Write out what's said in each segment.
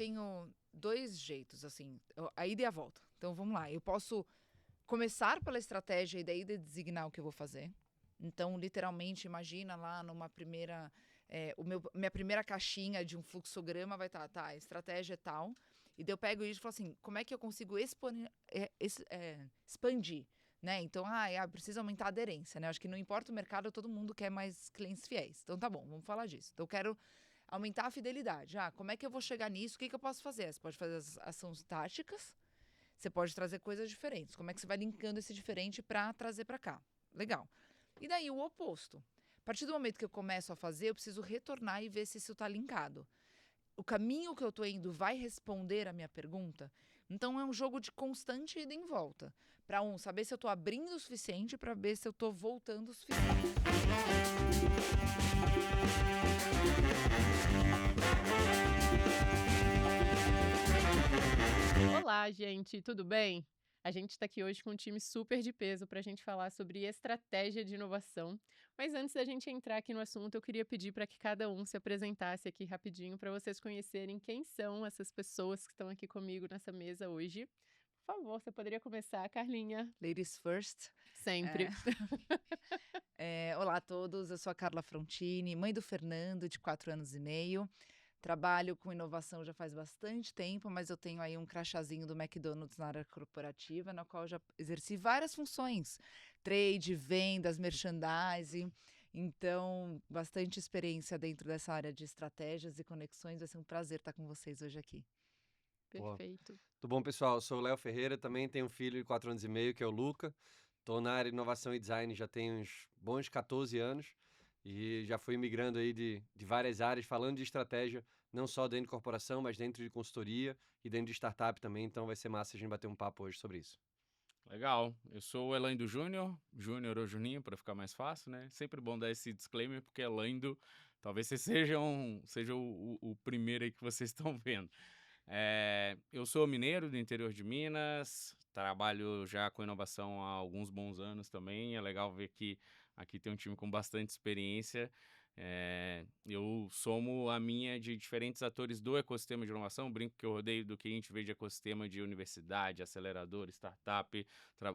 tenho 2 jeitos, assim, a ida e a volta. Então, vamos lá. Eu posso começar pela estratégia e daí designar o que eu vou fazer. Então, literalmente, imagina lá numa primeira... minha primeira caixinha de um fluxograma vai estar, a estratégia é tal. E daí eu pego isso e falo assim, como é que eu consigo expandir? Né? Então, precisa aumentar a aderência, né? Acho que não importa o mercado, todo mundo quer mais clientes fiéis. Então, tá bom, vamos falar disso. Então, eu quero aumentar a fidelidade. Como é que eu vou chegar nisso? O que eu posso fazer? Você pode fazer as ações táticas, você pode trazer coisas diferentes. Como é que você vai linkando esse diferente para trazer para cá? Legal. E daí, o oposto. A partir do momento que eu começo a fazer, eu preciso retornar e ver se isso está linkado. O caminho que eu estou indo vai responder a minha pergunta? Então, é um jogo de constante ida em volta. Para saber se eu estou abrindo o suficiente, para ver se eu estou voltando o suficiente. Olá, gente, tudo bem? A gente está aqui hoje com um time super de peso para a gente falar sobre estratégia de inovação. Mas antes da gente entrar aqui no assunto, eu queria pedir para que cada um se apresentasse aqui rapidinho para vocês conhecerem quem são essas pessoas que estão aqui comigo nessa mesa hoje. Por favor, você poderia começar, Carlinha? Ladies first. Sempre. Olá a todos, eu sou a Carla Frontini, mãe do Fernando, de 4 anos e meio. Trabalho com inovação já faz bastante tempo, mas eu tenho aí um crachazinho do McDonald's na área corporativa, na qual eu já exerci várias funções. Trade, vendas, merchandising. Então, bastante experiência dentro dessa área de estratégias e conexões. Vai ser um prazer estar com vocês hoje aqui. Perfeito. Tudo bom, pessoal? Eu sou o Léo Ferreira, também tenho um filho de 4 anos e meio, que é o Luca. Estou na área de inovação e design já tem uns bons 14 anos e já fui migrando aí de várias áreas, falando de estratégia, não só dentro de corporação, mas dentro de consultoria e dentro de startup também, então vai ser massa a gente bater um papo hoje sobre isso. Legal, eu sou o Elaindo Júnior ou Juninho, para ficar mais fácil, né? Sempre bom dar esse disclaimer, porque Elaindo, talvez vocês seja o primeiro aí que vocês estão vendo. Eu sou mineiro do interior de Minas, trabalho já com inovação há alguns bons anos também. É legal ver que aqui tem um time com bastante experiência. Eu somo a minha de diferentes atores do ecossistema de inovação. Brinco que eu rodeio do que a gente vê de ecossistema de universidade, acelerador, startup,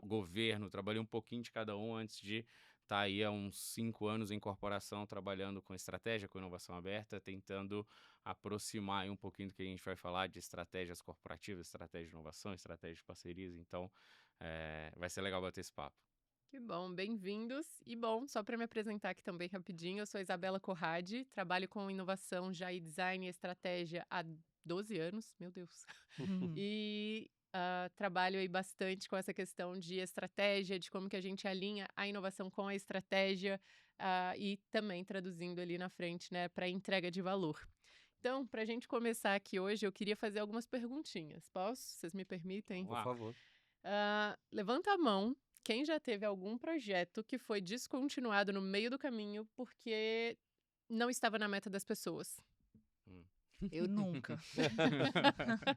governo. Trabalhei um pouquinho de cada um antes de estar aí há uns 5 anos em corporação, trabalhando com estratégia, com inovação aberta, tentando aproximar aí um pouquinho do que a gente vai falar de estratégias corporativas, estratégia de inovação, estratégia de parcerias. Então, vai ser legal bater esse papo. Que bom, bem-vindos. E bom, só para me apresentar aqui também rapidinho, eu sou Isabela Corradi, trabalho com inovação já e design e estratégia há 12 anos, meu Deus. E trabalho aí bastante com essa questão de estratégia, de como que a gente alinha a inovação com a estratégia e também traduzindo ali na frente, né, para entrega de valor. Então, para a gente começar aqui hoje, eu queria fazer algumas perguntinhas. Posso? Vocês me permitem? Por favor. Levanta a mão quem já teve algum projeto que foi descontinuado no meio do caminho porque não estava na meta das pessoas. Eu nunca.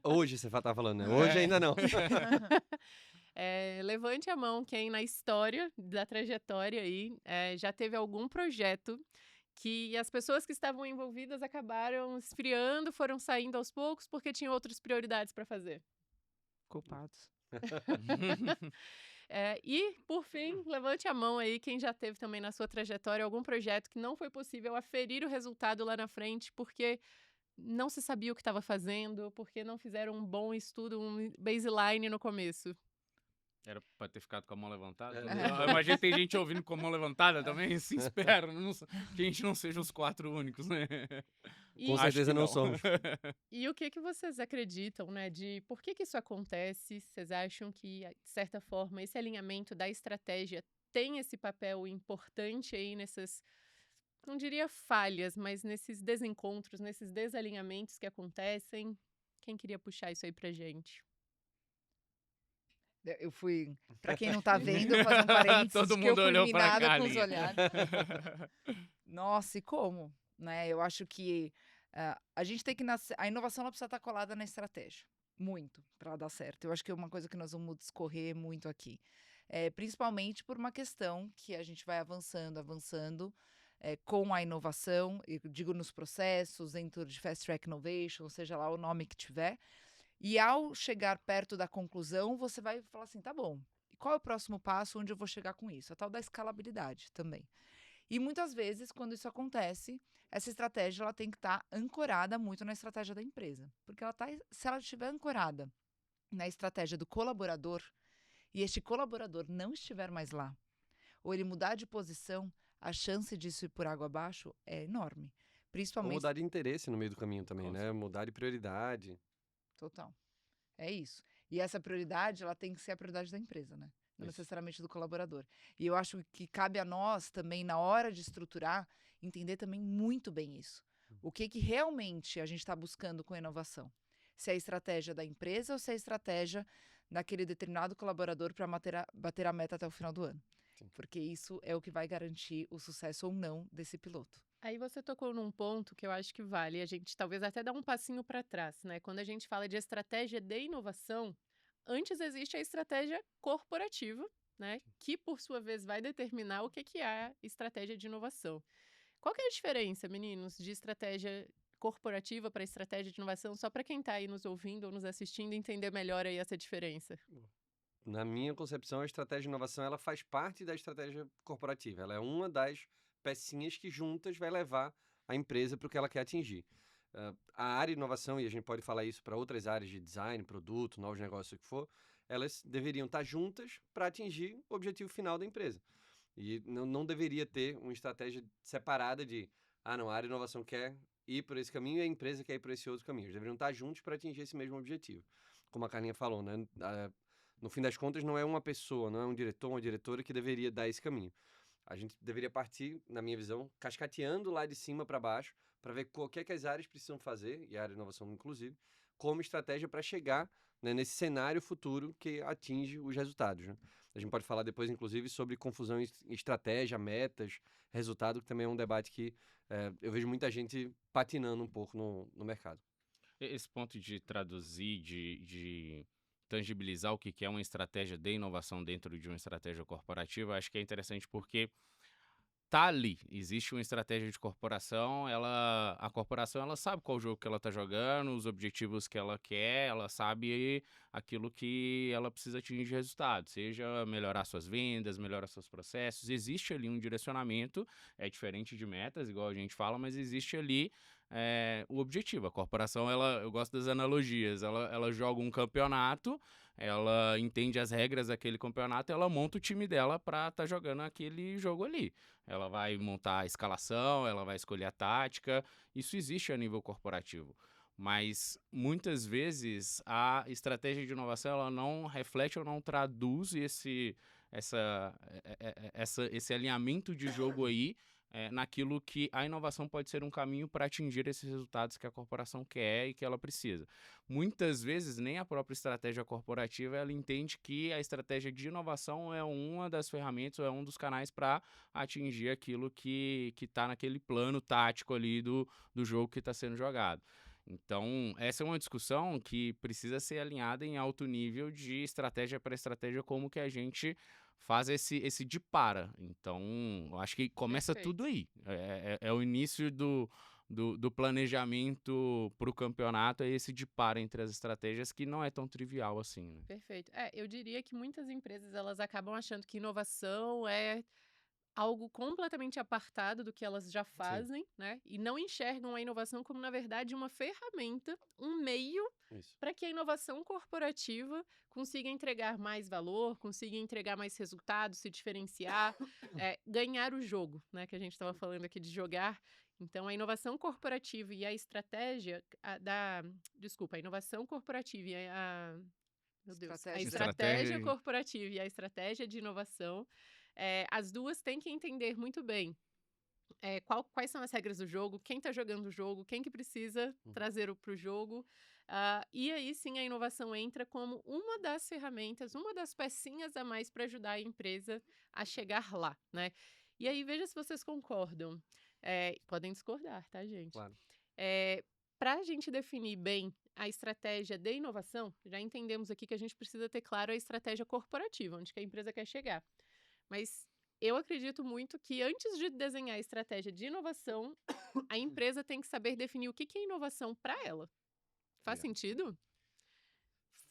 Hoje você tá falando, né? Hoje ainda não. Levante a mão quem na história da trajetória aí já teve algum projeto que as pessoas que estavam envolvidas acabaram esfriando, foram saindo aos poucos porque tinham outras prioridades para fazer. Culpados. E, por fim, levante a mão aí quem já teve também na sua trajetória algum projeto que não foi possível aferir o resultado lá na frente porque não se sabia o que estava fazendo, porque não fizeram um bom estudo, um baseline no começo. Era para ter ficado com a mão levantada? Eu imagino que tem gente ouvindo com a mão levantada também, se espera, que a gente não seja os 4 únicos, né? Com certeza não somos. E o que vocês acreditam, né, de por que isso acontece? Vocês acham que, de certa forma, esse alinhamento da estratégia tem esse papel importante aí nessas, não diria falhas, mas nesses desencontros, nesses desalinhamentos que acontecem? Quem queria puxar isso aí pra gente? Eu fui, para quem não tá vendo, eu vou fazer um parênteses. Todo que eu mundo fui olhou pra minada com os Carlinha. olhares. Nossa, e como? Né? Eu acho que a gente tem que nascer. A inovação ela precisa estar colada na estratégia. Muito, para ela dar certo. Eu acho que é uma coisa que nós vamos discorrer muito aqui. Principalmente por uma questão que a gente vai avançando. com a inovação, eu digo nos processos, dentro de Fast Track Innovation, seja lá o nome que tiver. E ao chegar perto da conclusão, você vai falar assim, tá bom, e qual é o próximo passo, onde eu vou chegar com isso? A tal da escalabilidade também. E muitas vezes, quando isso acontece, essa estratégia ela tem que estar ancorada muito na estratégia da empresa. Porque se ela estiver ancorada na estratégia do colaborador, e este colaborador não estiver mais lá, ou ele mudar de posição, a chance disso ir por água abaixo é enorme. Ou Principalmente. mudar de interesse no meio do caminho também, Com né? Mudar de prioridade. Total. É isso. E essa prioridade, ela tem que ser a prioridade da empresa, né? Não Isso. necessariamente do colaborador. E eu acho que cabe a nós também, na hora de estruturar, entender também muito bem isso. O que realmente a gente está buscando com a inovação? Se é a estratégia da empresa ou se é a estratégia daquele determinado colaborador para bater a meta até o final do ano. Sim. Porque isso é o que vai garantir o sucesso ou não desse piloto. Aí você tocou num ponto que eu acho que vale a gente talvez até dar um passinho para trás, né? Quando a gente fala de estratégia de inovação, antes existe a estratégia corporativa, né? Que por sua vez vai determinar o que é a estratégia de inovação. Qual que é a diferença, meninos, de estratégia corporativa para estratégia de inovação? Só para quem está aí nos ouvindo ou nos assistindo entender melhor aí essa diferença. Na minha concepção, a estratégia de inovação ela faz parte da estratégia corporativa. Ela é uma das pecinhas que juntas vai levar a empresa para o que ela quer atingir. A área de inovação, e a gente pode falar isso para outras áreas de design, produto, novos negócios, o que for, elas deveriam estar juntas para atingir o objetivo final da empresa. E não deveria ter uma estratégia separada de, não, a área de inovação quer ir por esse caminho e a empresa quer ir por esse outro caminho. Eles deveriam estar juntos para atingir esse mesmo objetivo. Como a Carlinha falou, né? No fim das contas, não é uma pessoa, não é um diretor, uma diretora que deveria dar esse caminho. A gente deveria partir, na minha visão, cascateando lá de cima para baixo, para ver o que é que as áreas precisam fazer, e a área de inovação inclusive, como estratégia para chegar, né, nesse cenário futuro que atinge os resultados. Né? A gente pode falar depois, inclusive, sobre confusão em estratégia, metas, resultado, que também é um debate que eu vejo muita gente patinando um pouco no mercado. Esse ponto de traduzir, de tangibilizar o que é uma estratégia de inovação dentro de uma estratégia corporativa, acho que é interessante porque tá ali, existe uma estratégia de corporação, a corporação ela sabe qual jogo que ela tá jogando, os objetivos que ela quer, ela sabe aquilo que ela precisa atingir de resultado, seja melhorar suas vendas, melhorar seus processos, existe ali um direcionamento, é diferente de metas, igual a gente fala, mas existe ali o objetivo. A corporação, eu gosto das analogias, ela joga um campeonato, ela entende as regras daquele campeonato, ela monta o time dela para estar jogando aquele jogo ali. Ela vai montar a escalação, ela vai escolher a tática, isso existe a nível corporativo. Mas muitas vezes a estratégia de inovação ela não reflete ou não traduz esse alinhamento de jogo aí naquilo que a inovação pode ser um caminho para atingir esses resultados que a corporação quer e que ela precisa. Muitas vezes, nem a própria estratégia corporativa ela entende que a estratégia de inovação é uma das ferramentas, ou é um dos canais para atingir aquilo que está naquele plano tático ali do jogo que está sendo jogado. Então, essa é uma discussão que precisa ser alinhada em alto nível de estratégia para estratégia, como que a gente faz esse de para. Então, eu acho que começa Perfeito. tudo aí. É o início do planejamento para o campeonato, é esse de para entre as estratégias, que não é tão trivial assim, né? Perfeito. Eu diria que muitas empresas elas acabam achando que inovação é algo completamente apartado do que elas já fazem, né? E não enxergam a inovação como, na verdade, uma ferramenta, um meio Isso. para que a inovação corporativa consiga entregar mais valor, consiga entregar mais resultados, se diferenciar, ganhar o jogo, né? Que a gente estava falando aqui de jogar. Então, a inovação corporativa e a estratégia a inovação corporativa e meu Deus, a estratégia corporativa e a estratégia de inovação, as duas têm que entender muito bem quais são as regras do jogo, quem está jogando o jogo, quem que precisa trazer para o jogo. E aí sim a inovação entra como uma das ferramentas, uma das pecinhas a mais para ajudar a empresa a chegar lá, né? E aí veja se vocês concordam. Podem discordar, tá, gente? Claro. Para a gente definir bem a estratégia de inovação, já entendemos aqui que a gente precisa ter claro a estratégia corporativa, onde que a empresa quer chegar. Mas Eu acredito muito que antes de desenhar a estratégia de inovação, a empresa tem que saber definir o que que é inovação para ela. Faz É. sentido?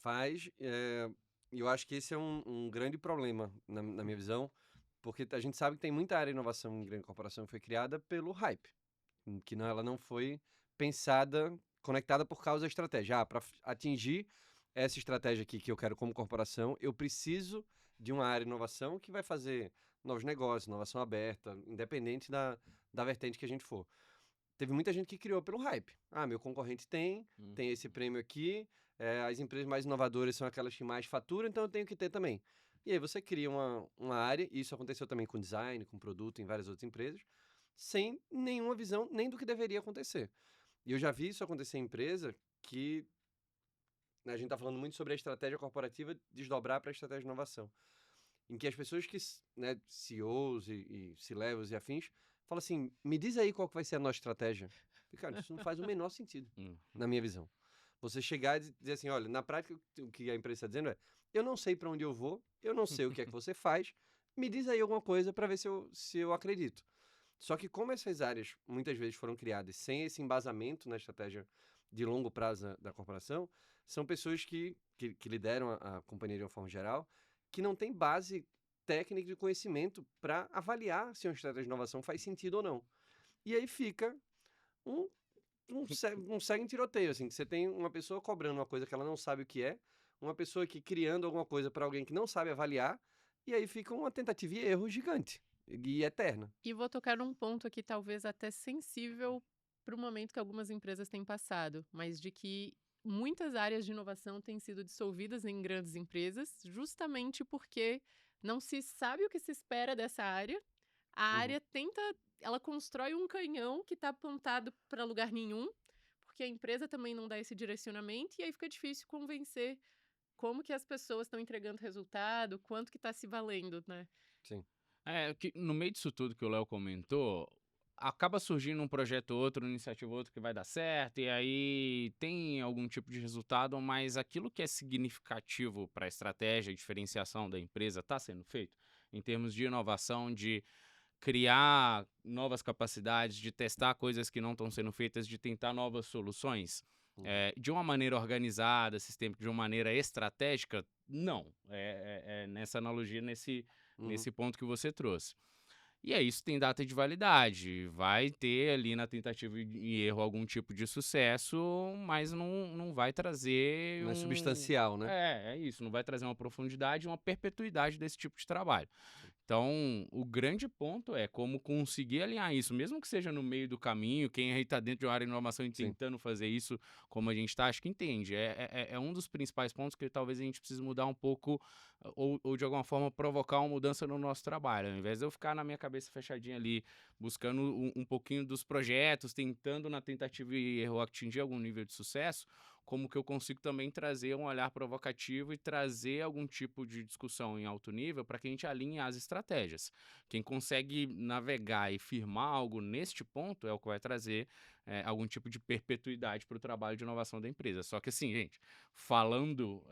Faz, e eu acho que esse é um grande problema, na minha visão, porque a gente sabe que tem muita área de inovação em grande corporação que foi criada pelo hype, que ela não foi pensada, conectada por causa da estratégia. Para atingir essa estratégia aqui que eu quero como corporação, eu preciso de uma área de inovação que vai fazer novos negócios, inovação aberta, independente da vertente que a gente for. Teve muita gente que criou pelo hype. Meu concorrente tem esse prêmio aqui, as empresas mais inovadoras são aquelas que mais faturam, então eu tenho que ter também. E aí você cria uma área, e isso aconteceu também com design, com produto, em várias outras empresas, sem nenhuma visão nem do que deveria acontecer. E eu já vi isso acontecer em empresa que, né, a gente está falando muito sobre a estratégia corporativa desdobrar para a estratégia de inovação, em que as pessoas que, né, CEOs e C-levels e afins, falam assim, me diz aí qual que vai ser a nossa estratégia. E, cara, isso não faz o menor sentido, na minha visão. Você chegar e dizer assim, olha, na prática o que a empresa está dizendo é, eu não sei para onde eu vou, eu não sei o que é que você faz, me diz aí alguma coisa para ver se eu acredito. Só que como essas áreas muitas vezes foram criadas sem esse embasamento na estratégia de longo prazo da corporação, são pessoas que lideram a companhia de uma forma geral, que não têm base técnica de conhecimento para avaliar se uma estratégia de inovação faz sentido ou não. E aí fica um segue em tiroteio, assim, que você tem uma pessoa cobrando uma coisa que ela não sabe o que é, uma pessoa que criando alguma coisa para alguém que não sabe avaliar, e aí fica uma tentativa e erro gigante e eterna. E vou tocar num ponto aqui, talvez até sensível para o momento que algumas empresas têm passado, mas de que muitas áreas de inovação têm sido dissolvidas em grandes empresas, justamente porque não se sabe o que se espera dessa área. A área ela constrói um canhão que está apontado para lugar nenhum, porque a empresa também não dá esse direcionamento, e aí fica difícil convencer como que as pessoas estão entregando resultado, quanto que está se valendo, né? Sim. Que no meio disso tudo que o Léo comentou, acaba surgindo um projeto ou outro, uma iniciativa ou outra que vai dar certo, e aí tem algum tipo de resultado, mas aquilo que é significativo para a estratégia e diferenciação da empresa está sendo feito, em termos de inovação, de criar novas capacidades, de testar coisas que não estão sendo feitas, de tentar novas soluções. De uma maneira organizada, sistêmica, de uma maneira estratégica, não. Nessa analogia, nesse ponto que você trouxe. E aí isso tem data de validade, vai ter ali na tentativa e erro algum tipo de sucesso, mas não vai trazer Não é substancial, né? É isso, não vai trazer uma profundidade, uma perpetuidade desse tipo de trabalho. Então, o grande ponto é como conseguir alinhar isso, mesmo que seja no meio do caminho, quem aí está dentro de uma área de inovação e tentando fazer isso como a gente está, acho que entende. É um dos principais pontos que talvez a gente precise mudar um pouco ou de alguma forma provocar uma mudança no nosso trabalho. Ao invés de eu ficar na minha cabeça fechadinha ali, buscando um pouquinho dos projetos, tentando na tentativa e erro atingir algum nível de sucesso, como que eu consigo também trazer um olhar provocativo e trazer algum tipo de discussão em alto nível para que a gente alinhe as estratégias. Quem consegue navegar e firmar algo neste ponto é o que vai trazer algum tipo de perpetuidade para o trabalho de inovação da empresa. Só que assim, gente, falando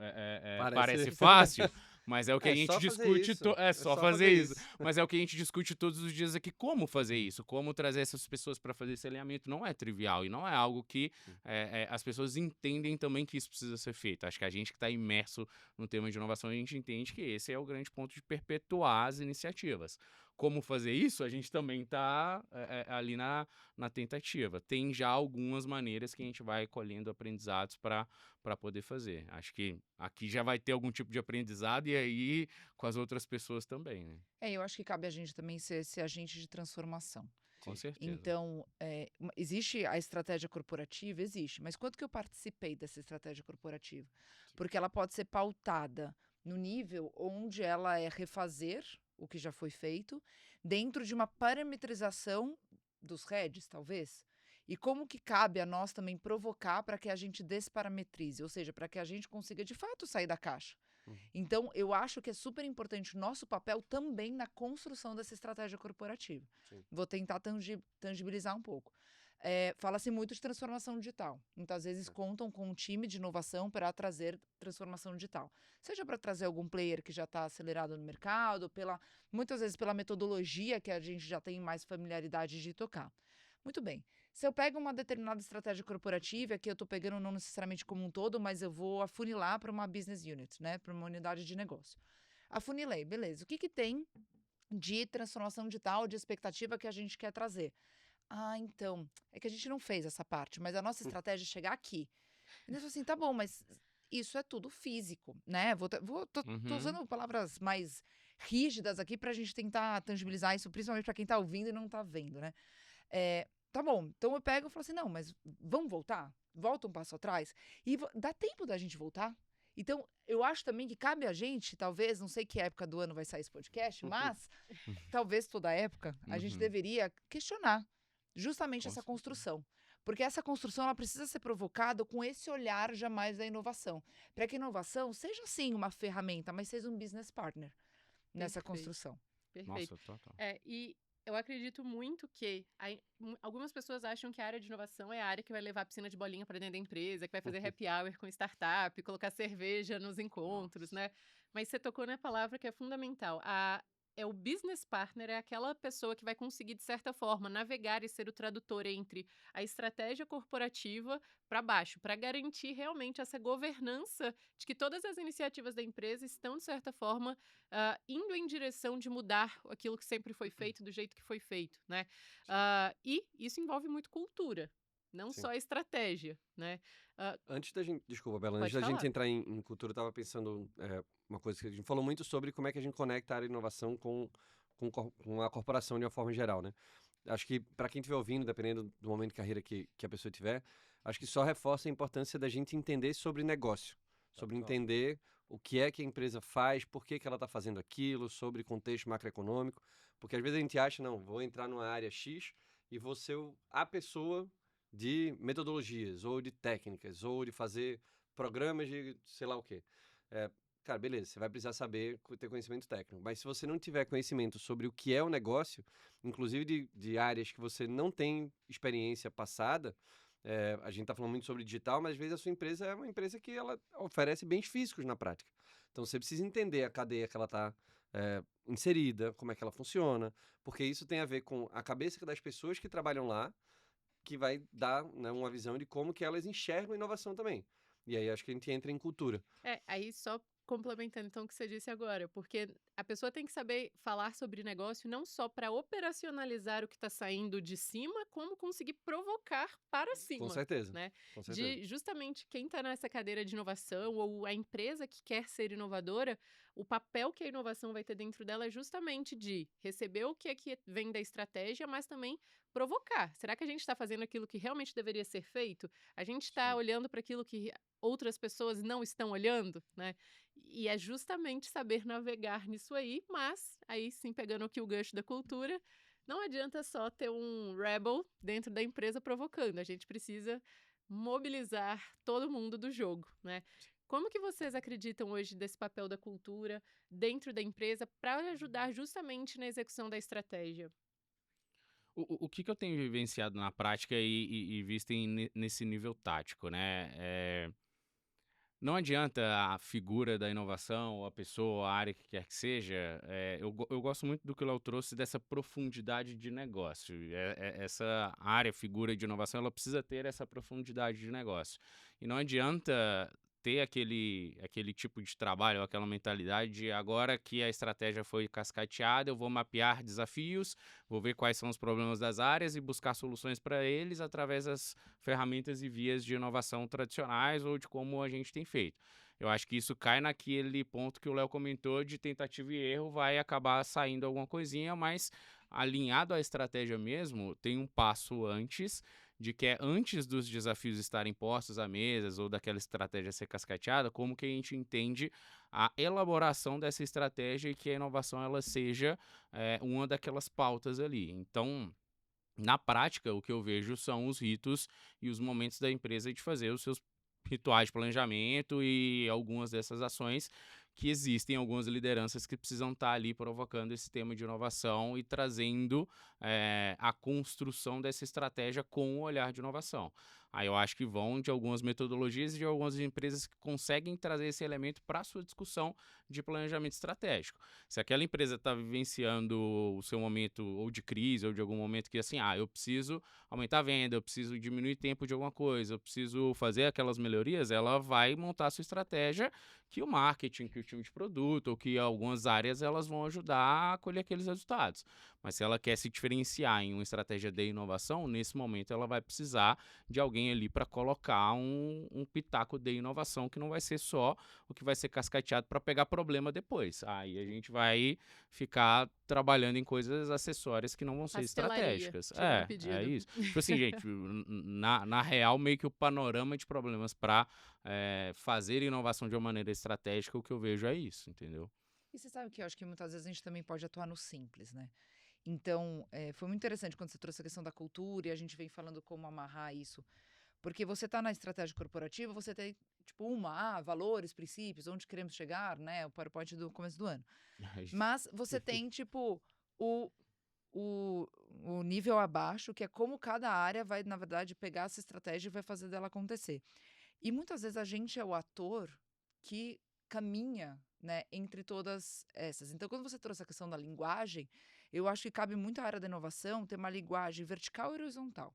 parece fácil, mas é o que a gente discute. É só fazer isso. Mas é o que a gente discute todos os dias aqui, como fazer isso, como trazer essas pessoas para fazer esse alinhamento. Não é trivial e não é algo que as pessoas entendem também que isso precisa ser feito. Acho que a gente que está imerso no tema de inovação, a gente entende que esse é o grande ponto de perpetuar as iniciativas. Como fazer isso, a gente também está ali na tentativa. Tem já algumas maneiras que a gente vai colhendo aprendizados para poder fazer. Acho que aqui já vai ter algum tipo de aprendizado e aí com as outras pessoas também, né? Eu acho que cabe a gente também ser esse agente de transformação. Com certeza. Então, existe a estratégia corporativa? Existe. Mas quanto que eu participei dessa estratégia corporativa? Porque ela pode ser pautada no nível onde ela é refazer o que já foi feito, dentro de uma parametrização dos heads, talvez. E como que cabe a nós também provocar para que a gente desparametrize, ou seja, para que a gente consiga de fato sair da caixa. Então, eu acho que é super importante o nosso papel também na construção dessa estratégia corporativa. Vou tentar tangibilizar um pouco. fala-se muito de transformação digital. Muitas vezes contam com um time de inovação para trazer transformação digital. Seja para trazer algum player que já está acelerado no mercado, muitas vezes pela metodologia que a gente já tem mais familiaridade de tocar. Muito bem. Se eu pego uma determinada estratégia corporativa, que eu estou pegando não necessariamente como um todo, mas eu vou afunilar para uma business unit, né? Para uma unidade de negócio. Afunilei, beleza. O que tem de transformação digital, de expectativa que a gente quer trazer? Então, é que a gente não fez essa parte, mas a nossa estratégia é chegar aqui. E eu falei assim, tá bom, mas isso é tudo físico, né? Tô usando palavras mais rígidas aqui pra gente tentar tangibilizar isso, principalmente pra quem tá ouvindo e não tá vendo, né? Tá bom, então eu pego e falo assim, não, mas vamos voltar? Volta um passo atrás? E dá tempo da gente voltar? Então, eu acho também que cabe a gente, talvez, não sei que época do ano vai sair esse podcast, mas talvez toda época, a gente deveria questionar justamente essa construção. Porque essa construção ela precisa ser provocada com esse olhar jamais da inovação. Para que a inovação seja, sim, uma ferramenta, mas seja um business partner nessa construção. Perfeito. Nossa, total. E eu acredito muito que algumas pessoas acham que a área de inovação é a área que vai levar a piscina de bolinha para dentro da empresa, que vai fazer happy hour com startup, colocar cerveja nos encontros, né? Mas você tocou na palavra que é fundamental. O business partner é aquela pessoa que vai conseguir, de certa forma, navegar e ser o tradutor entre a estratégia corporativa para baixo, para garantir realmente essa governança de que todas as iniciativas da empresa estão, de certa forma, indo em direção de mudar aquilo que sempre foi feito do jeito que foi feito, né? E isso envolve muito cultura, não Sim. só estratégia, né? Antes da gente, desculpa, Bela, Pode antes da falar. gente entrar em cultura, eu estava pensando uma coisa que a gente falou muito sobre como é que a gente conecta a área de inovação com a corporação de uma forma geral, né? Acho que para quem estiver ouvindo, dependendo do momento de carreira que a pessoa tiver, acho que só reforça a importância da gente entender sobre negócio, sobre entender o que é que a empresa faz, por que ela está fazendo aquilo, sobre contexto macroeconômico, porque às vezes a gente acha, não, vou entrar numa área X e vou ser a pessoa de metodologias, ou de técnicas, ou de fazer programas de sei lá o quê. Cara, beleza, você vai precisar saber, ter conhecimento técnico. Mas se você não tiver conhecimento sobre o que é o negócio, inclusive de áreas que você não tem experiência passada, a gente está falando muito sobre digital, mas às vezes a sua empresa é uma empresa que ela oferece bens físicos na prática. Então você precisa entender a cadeia que ela está inserida, como é que ela funciona, porque isso tem a ver com a cabeça das pessoas que trabalham lá, que vai dar, né, uma visão de como que elas enxergam a inovação também. E aí acho que a gente entra em cultura. Aí só complementando então o que você disse agora, porque a pessoa tem que saber falar sobre negócio não só para operacionalizar o que está saindo de cima, como conseguir provocar para cima. Com certeza. Né? Com certeza. De justamente quem está nessa cadeira de inovação ou a empresa que quer ser inovadora, o papel que a inovação vai ter dentro dela é justamente de receber o que é que vem da estratégia, mas também provocar. Será que a gente está fazendo aquilo que realmente deveria ser feito? A gente está olhando para aquilo que outras pessoas não estão olhando, né? E é justamente saber navegar nisso aí, mas aí sim, pegando aqui o gancho da cultura, não adianta só ter um rebel dentro da empresa provocando, a gente precisa mobilizar todo mundo do jogo, né? Como que vocês acreditam hoje desse papel da cultura dentro da empresa para ajudar justamente na execução da estratégia? O que eu tenho vivenciado na prática e visto nesse nível tático, né? Não adianta a figura da inovação, ou a pessoa, a área que quer que seja. Eu gosto muito do que o Léo trouxe dessa profundidade de negócio. Essa área, figura de inovação, ela precisa ter essa profundidade de negócio. E não adianta ter aquele tipo de trabalho, aquela mentalidade de agora que a estratégia foi cascateada, eu vou mapear desafios, vou ver quais são os problemas das áreas e buscar soluções para eles através das ferramentas e vias de inovação tradicionais ou de como a gente tem feito. Eu acho que isso cai naquele ponto que o Léo comentou de tentativa e erro, vai acabar saindo alguma coisinha, mas alinhado à estratégia mesmo, tem um passo antes, de que é antes dos desafios estarem postos à mesa ou daquela estratégia ser cascateada, como que a gente entende a elaboração dessa estratégia e que a inovação ela seja uma daquelas pautas ali. Então, na prática, o que eu vejo são os ritos e os momentos da empresa de fazer os seus rituais de planejamento e algumas dessas ações que existem algumas lideranças que precisam estar ali provocando esse tema de inovação e trazendo a construção dessa estratégia com o olhar de inovação. Aí eu acho que vão de algumas metodologias e de algumas empresas que conseguem trazer esse elemento para a sua discussão de planejamento estratégico. Se aquela empresa está vivenciando o seu momento ou de crise ou de algum momento que assim, eu preciso aumentar a venda, eu preciso diminuir tempo de alguma coisa, eu preciso fazer aquelas melhorias, ela vai montar a sua estratégia que o marketing, que o time de produto ou que algumas áreas elas vão ajudar a colher aqueles resultados. Mas se ela quer se diferenciar em uma estratégia de inovação, nesse momento ela vai precisar de alguém ali para colocar um pitaco de inovação que não vai ser só o que vai ser cascateado para pegar problema depois. Aí a gente vai ficar trabalhando em coisas acessórias que não vão ser estratégicas. É isso. Tipo assim, gente, na real, meio que o panorama de problemas para fazer inovação de uma maneira estratégica, o que eu vejo é isso, entendeu? E você sabe que eu acho que muitas vezes a gente também pode atuar no simples, né? Então, foi muito interessante quando você trouxe a questão da cultura e a gente vem falando como amarrar isso. Porque você está na estratégia corporativa, você tem, tipo, valores, princípios, onde queremos chegar, né? O PowerPoint do começo do ano. Mas você tem, tipo, o, o nível abaixo, que é como cada área vai, na verdade, pegar essa estratégia e vai fazer dela acontecer. E muitas vezes a gente é o ator que caminha, né, entre todas essas. Então, quando você trouxe a questão da linguagem, eu acho que cabe muito à área da inovação ter uma linguagem vertical e horizontal.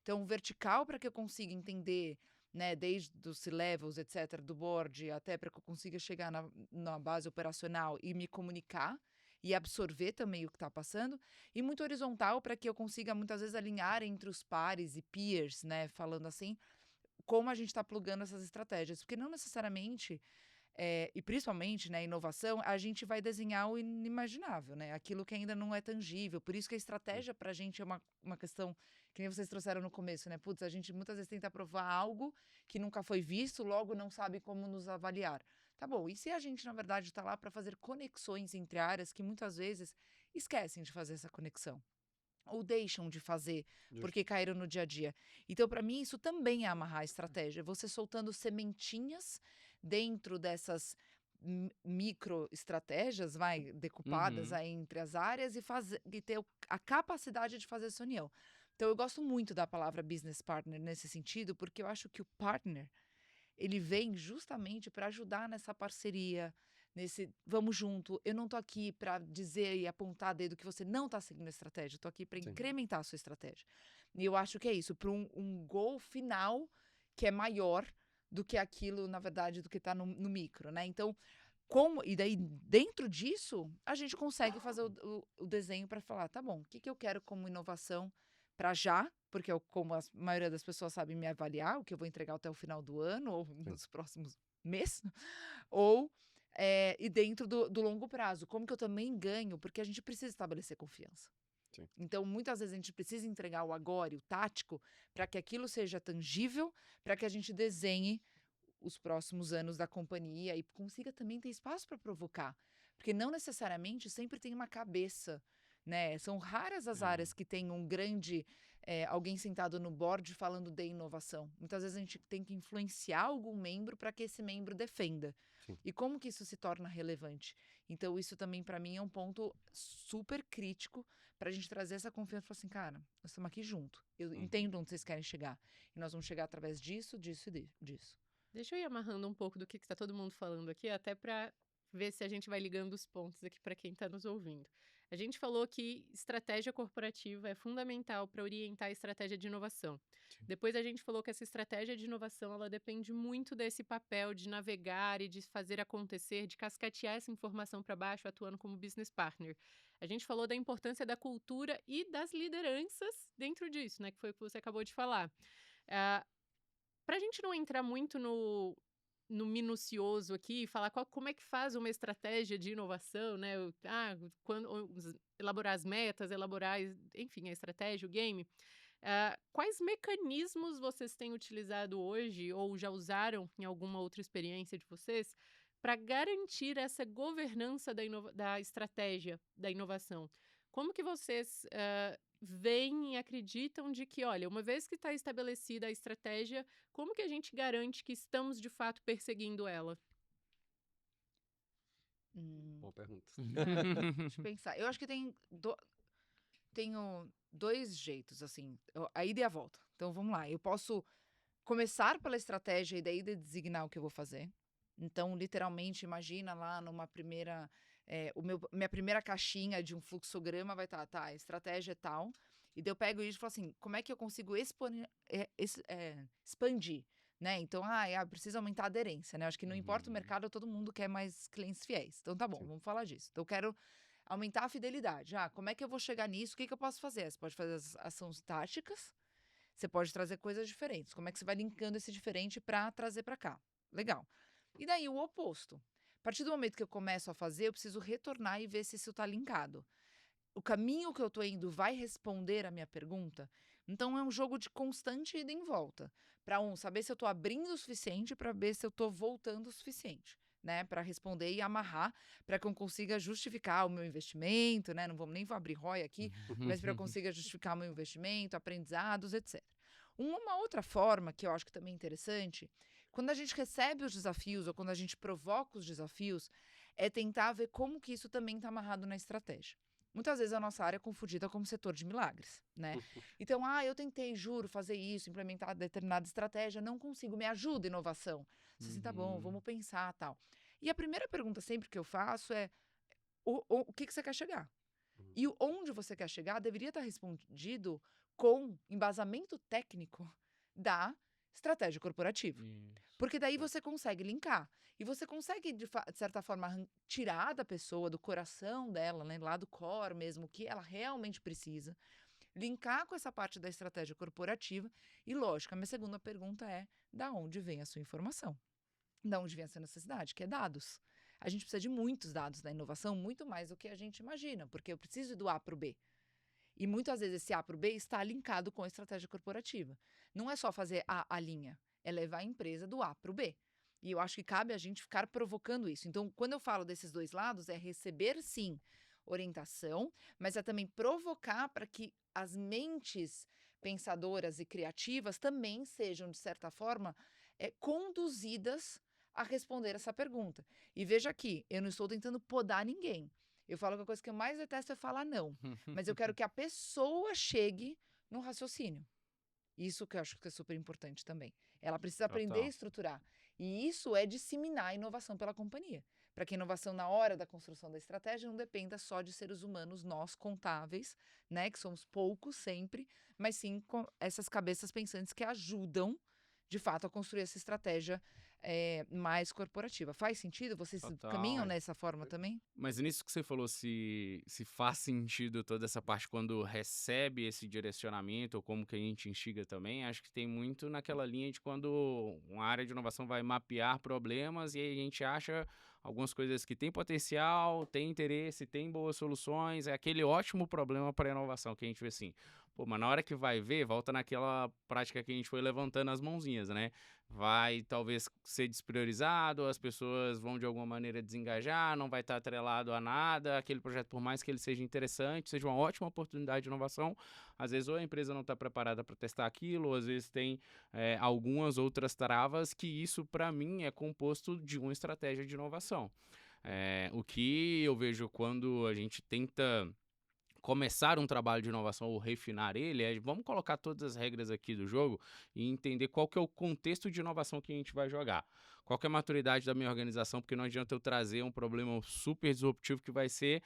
Então, vertical para que eu consiga entender, né, desde os C-levels, etc., do board, até para que eu consiga chegar na base operacional e me comunicar e absorver também o que está passando. E muito horizontal para que eu consiga, muitas vezes, alinhar entre os pares e peers, né, falando assim, como a gente está plugando essas estratégias. Porque não necessariamente, e principalmente, né, inovação, a gente vai desenhar o inimaginável, né? Aquilo que ainda não é tangível. Por isso que a estratégia para a gente é uma questão que nem vocês trouxeram no começo, né? Putz, a gente muitas vezes tenta provar algo que nunca foi visto, logo não sabe como nos avaliar. Tá bom, e se a gente, na verdade, está lá para fazer conexões entre áreas que muitas vezes esquecem de fazer essa conexão? Ou deixam de fazer porque caíram no dia a dia. Então, para mim, isso também é amarrar a estratégia. Você soltando sementinhas dentro dessas micro estratégias, decupadas aí entre as áreas e ter a capacidade de fazer essa união. Então, eu gosto muito da palavra business partner nesse sentido, porque eu acho que o partner, ele vem justamente para ajudar nessa parceria, nesse vamos junto. Eu não tô aqui para dizer e apontar dedo que você não está seguindo a estratégia. Eu tô aqui para incrementar a sua estratégia. E eu acho que é isso, para um goal final que é maior do que aquilo, na verdade, do que está no micro, né? Então, e daí, dentro disso, a gente consegue fazer o desenho para falar, tá bom, o que eu quero como inovação para já, porque como a maioria das pessoas sabe me avaliar, o que eu vou entregar até o final do ano ou nos próximos meses, ou e dentro do longo prazo, como que eu também ganho, porque a gente precisa estabelecer confiança. Sim. Então, muitas vezes a gente precisa entregar o agora e o tático para que aquilo seja tangível, para que a gente desenhe os próximos anos da companhia e consiga também ter espaço para provocar. Porque não necessariamente sempre tem uma cabeça, né? São raras as áreas que tem um grande alguém sentado no board falando de inovação. Muitas vezes a gente tem que influenciar algum membro para que esse membro defenda. Sim. E como que isso se torna relevante? Então, isso também, para mim, é um ponto super crítico para a gente trazer essa confiança e falar assim, cara, nós estamos aqui junto. Eu entendo onde vocês querem chegar. E nós vamos chegar através disso, disso e disso. Deixa eu ir amarrando um pouco do que está todo mundo falando aqui, até para ver se a gente vai ligando os pontos aqui para quem está nos ouvindo. A gente falou que estratégia corporativa é fundamental para orientar a estratégia de inovação. Sim. Depois a gente falou que essa estratégia de inovação ela depende muito desse papel de navegar e de fazer acontecer, de cascatear essa informação para baixo, atuando como business partner. A gente falou da importância da cultura e das lideranças dentro disso, né? Que foi o que você acabou de falar. Para a gente não entrar muito no minucioso aqui, falar como é que faz uma estratégia de inovação, né? Elaborar as metas, enfim, a estratégia, o game. Quais mecanismos vocês têm utilizado hoje ou já usaram em alguma outra experiência de vocês para garantir essa governança da estratégia da inovação? Como que vocês veem e acreditam de que, olha, uma vez que está estabelecida a estratégia, como que a gente garante que estamos, de fato, perseguindo ela? Boa pergunta. Deixa eu pensar. Eu acho que tenho dois jeitos, assim, a ida e a volta. Então, vamos lá. Eu posso começar pela estratégia e daí designar o que eu vou fazer. Então, literalmente, imagina lá numa primeira... minha primeira caixinha de um fluxograma vai estar, tá, a estratégia é tal. E daí eu pego isso e falo assim, como é que eu consigo expandir? Né? Então, precisa aumentar a aderência, né? Acho que não importa o mercado, todo mundo quer mais clientes fiéis. Então, tá bom, Sim. vamos falar disso. Então, eu quero aumentar a fidelidade. Como é que eu vou chegar nisso? O que eu posso fazer? Você pode fazer as ações táticas, você pode trazer coisas diferentes. Como é que você vai linkando esse diferente para trazer para cá? Legal. E daí, o oposto. A partir do momento que eu começo a fazer, eu preciso retornar e ver se isso está linkado. O caminho que eu tô indo vai responder a minha pergunta? Então é um jogo de constante ida e volta. Para saber se eu tô abrindo o suficiente, para ver se eu tô voltando o suficiente, né? Para responder e amarrar, para que eu consiga justificar o meu investimento, né? Não vamos nem abrir ROI aqui, mas para eu consiga justificar o meu investimento, aprendizados, etc. Uma outra forma que eu acho que também é interessante, quando a gente recebe os desafios ou quando a gente provoca os desafios, é tentar ver como que isso também está amarrado na estratégia. Muitas vezes a nossa área é confundida como setor de milagres, né? Então, eu tentei, juro, fazer isso, implementar determinada estratégia, não consigo, me ajuda, inovação. Você assim, tá bom, vamos pensar, tal. E a primeira pergunta sempre que eu faço é, o que você quer chegar? E onde você quer chegar deveria estar respondido com embasamento técnico da estratégia corporativa. Porque daí você consegue linkar. E você consegue, de certa forma, tirar da pessoa, do coração dela, né, lá do core mesmo, o que ela realmente precisa, linkar com essa parte da estratégia corporativa. E, lógico, a minha segunda pergunta é, da onde vem a sua informação? Da onde vem essa necessidade? Que é dados. A gente precisa de muitos dados na inovação, muito mais do que a gente imagina, porque eu preciso ir do A para o B. E muitas vezes esse A para o B está linkado com a estratégia corporativa. Não é só fazer a linha, é levar a empresa do A para o B. E eu acho que cabe a gente ficar provocando isso. Então, quando eu falo desses dois lados, é receber, sim, orientação, mas é também provocar para que as mentes pensadoras e criativas também sejam, de certa forma, conduzidas a responder essa pergunta. E veja aqui, eu não estou tentando podar ninguém. Eu falo que a coisa que eu mais detesto é falar não. Mas eu quero que a pessoa chegue no raciocínio. Isso que eu acho que é super importante também. Ela precisa aprender a estruturar. E isso é disseminar a inovação pela companhia. Para que a inovação, na hora da construção da estratégia, não dependa só de seres humanos, nós, contáveis, né? Que somos poucos sempre, mas sim com essas cabeças pensantes que ajudam, de fato, a construir essa estratégia mais corporativa. Faz sentido? Vocês caminham nessa forma também? Mas nisso que você falou, se faz sentido toda essa parte quando recebe esse direcionamento, ou como que a gente instiga também, acho que tem muito naquela linha de quando uma área de inovação vai mapear problemas e aí a gente acha algumas coisas que têm potencial, tem interesse, tem boas soluções, é aquele ótimo problema para a inovação que a gente vê assim. Pô, mas na hora que vai ver, volta naquela prática que a gente foi levantando as mãozinhas, né? Vai talvez ser despriorizado, as pessoas vão de alguma maneira desengajar, não vai estar atrelado a nada, aquele projeto, por mais que ele seja interessante, seja uma ótima oportunidade de inovação, às vezes ou a empresa não está preparada para testar aquilo, ou às vezes tem algumas outras travas que isso, para mim, é composto de uma estratégia de inovação. O que eu vejo quando a gente tenta começar um trabalho de inovação ou refinar ele, vamos colocar todas as regras aqui do jogo e entender qual que é o contexto de inovação que a gente vai jogar. Qual que é a maturidade da minha organização, porque não adianta eu trazer um problema super disruptivo que vai ser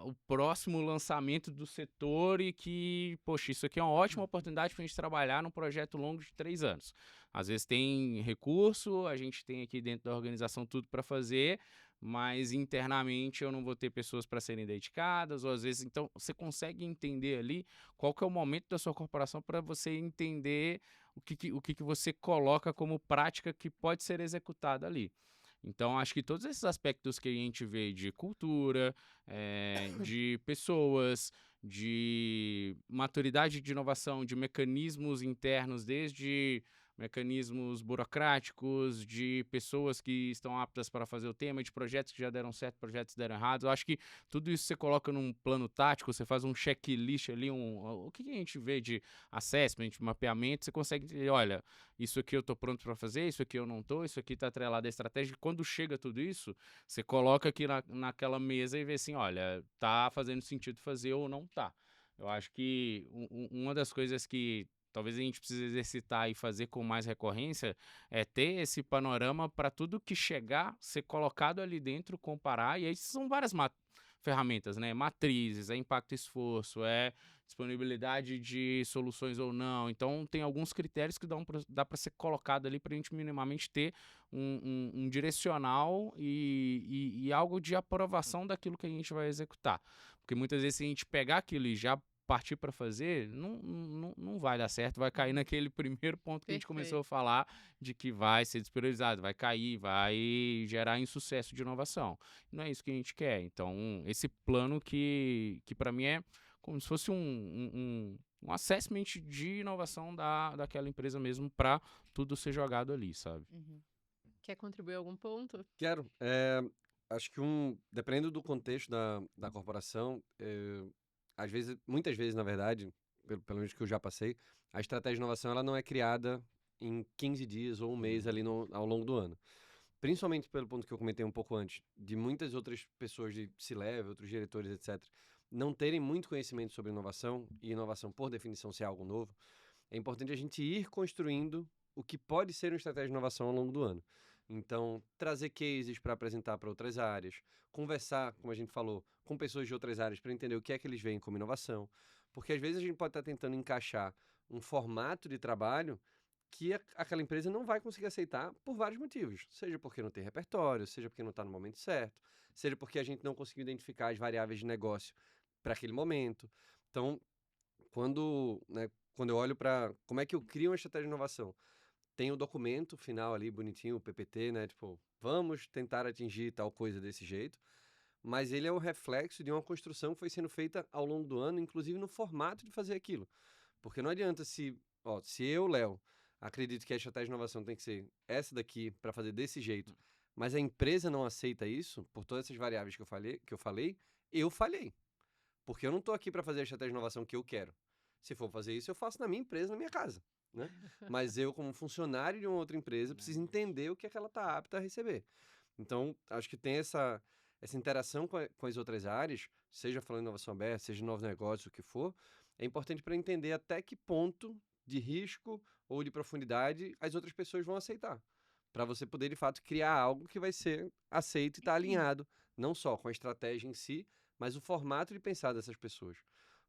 o próximo lançamento do setor e que, poxa, isso aqui é uma ótima oportunidade para a gente trabalhar num projeto longo de 3 anos. Às vezes tem recurso, a gente tem aqui dentro da organização tudo para fazer, mas internamente eu não vou ter pessoas para serem dedicadas, ou às vezes, então, você consegue entender ali qual que é o momento da sua corporação para você entender o que você coloca como prática que pode ser executada ali. Então, acho que todos esses aspectos que a gente vê de cultura, de pessoas, de maturidade de inovação, de mecanismos internos, desde mecanismos burocráticos, de pessoas que estão aptas para fazer o tema, de projetos que já deram certo, projetos que deram errado. Eu acho que tudo isso você coloca num plano tático, você faz um checklist ali, o que a gente vê de assessment, de mapeamento, você consegue dizer, olha, isso aqui eu estou pronto para fazer, isso aqui eu não estou, isso aqui está atrelado à estratégia. Quando chega tudo isso, você coloca aqui naquela mesa e vê assim, olha, tá fazendo sentido fazer ou não tá. Eu acho que uma das coisas que talvez a gente precise exercitar e fazer com mais recorrência é ter esse panorama para tudo que chegar, ser colocado ali dentro, comparar, e aí são várias ferramentas, né? Matrizes, é impacto e esforço, é disponibilidade de soluções ou não. Então, tem alguns critérios que dá para ser colocado ali para a gente minimamente ter um direcional e algo de aprovação daquilo que a gente vai executar. Porque muitas vezes, se a gente pegar aquilo e já partir para fazer, não vai dar certo, vai cair naquele primeiro ponto que a gente começou a falar, de que vai ser despriorizado, vai cair, vai gerar insucesso de inovação. Não é isso que a gente quer. Então, esse plano que para mim é como se fosse um assessment de inovação daquela empresa mesmo, para tudo ser jogado ali, sabe? Quer contribuir a algum ponto? Quero. Acho que dependendo do contexto da corporação, muitas vezes, na verdade, pelo menos que eu já passei, a estratégia de inovação ela não é criada em 15 dias ou um mês ali ao longo do ano. Principalmente pelo ponto que eu comentei um pouco antes, de muitas outras pessoas de C-level, outros diretores, etc., não terem muito conhecimento sobre inovação, e inovação, por definição, ser algo novo, é importante a gente ir construindo o que pode ser uma estratégia de inovação ao longo do ano. Então, trazer cases para apresentar para outras áreas, conversar, como a gente falou, com pessoas de outras áreas para entender o que é que eles veem como inovação. Porque às vezes a gente pode estar tentando encaixar um formato de trabalho que aquela empresa não vai conseguir aceitar por vários motivos. Seja porque não tem repertório, seja porque não está no momento certo, seja porque a gente não conseguiu identificar as variáveis de negócio para aquele momento. Então, quando eu olho para como é que eu crio uma estratégia de inovação, tem o documento final ali, bonitinho, o PPT, né? Tipo, vamos tentar atingir tal coisa desse jeito. Mas ele é o reflexo de uma construção que foi sendo feita ao longo do ano, inclusive no formato de fazer aquilo. Porque não adianta se eu, Léo, acredito que a estratégia de inovação tem que ser essa daqui para fazer desse jeito, mas a empresa não aceita isso, por todas essas variáveis que eu falhei. Porque eu não estou aqui para fazer a estratégia de inovação que eu quero. Se for fazer isso, eu faço na minha empresa, na minha casa. Né? Mas eu, como funcionário de uma outra empresa, preciso entender o que é que ela está apta a receber. Então, acho que tem essa interação com as outras áreas, seja falando de inovação aberta, seja de novos negócios, o que for, é importante para entender até que ponto de risco ou de profundidade as outras pessoas vão aceitar. Para você poder, de fato, criar algo que vai ser aceito e estar alinhado, não só com a estratégia em si, mas o formato de pensar dessas pessoas.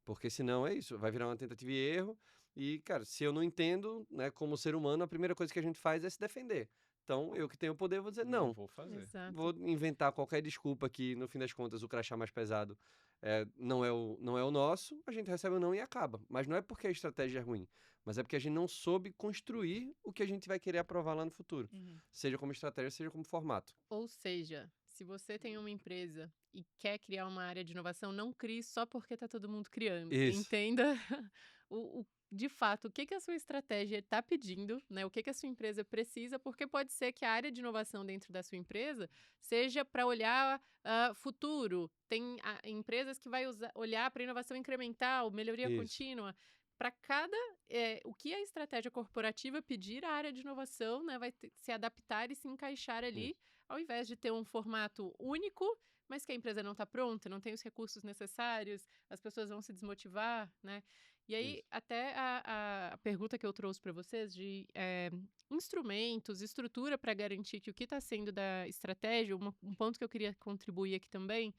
Porque senão é isso, vai virar uma tentativa e erro. E, cara, se eu não entendo, né, como ser humano, a primeira coisa que a gente faz é se defender. Então, eu que tenho o poder, vou dizer, não vou fazer. Exato. Vou inventar qualquer desculpa que, no fim das contas, o crachá mais pesado não é o nosso, a gente recebe o não e acaba. Mas não é porque a estratégia é ruim, mas é porque a gente não soube construir o que a gente vai querer aprovar lá no futuro. Seja como estratégia, seja como formato. Ou seja, se você tem uma empresa e quer criar uma área de inovação, não crie só porque está todo mundo criando. Isso. Entenda de fato, o que a sua estratégia está pedindo, né? O que a sua empresa precisa, porque pode ser que a área de inovação dentro da sua empresa seja para olhar futuro. Tem empresas que vai olhar para inovação incremental, melhoria Isso. contínua. Para o que a estratégia corporativa pedir, a área de inovação, né, vai se adaptar e se encaixar ali, ao invés de ter um formato único, mas que a empresa não está pronta, não tem os recursos necessários, as pessoas vão se desmotivar, né? E aí, até a pergunta que eu trouxe para vocês de instrumentos, estrutura para garantir que o que está sendo da estratégia, um ponto que eu queria contribuir aqui também,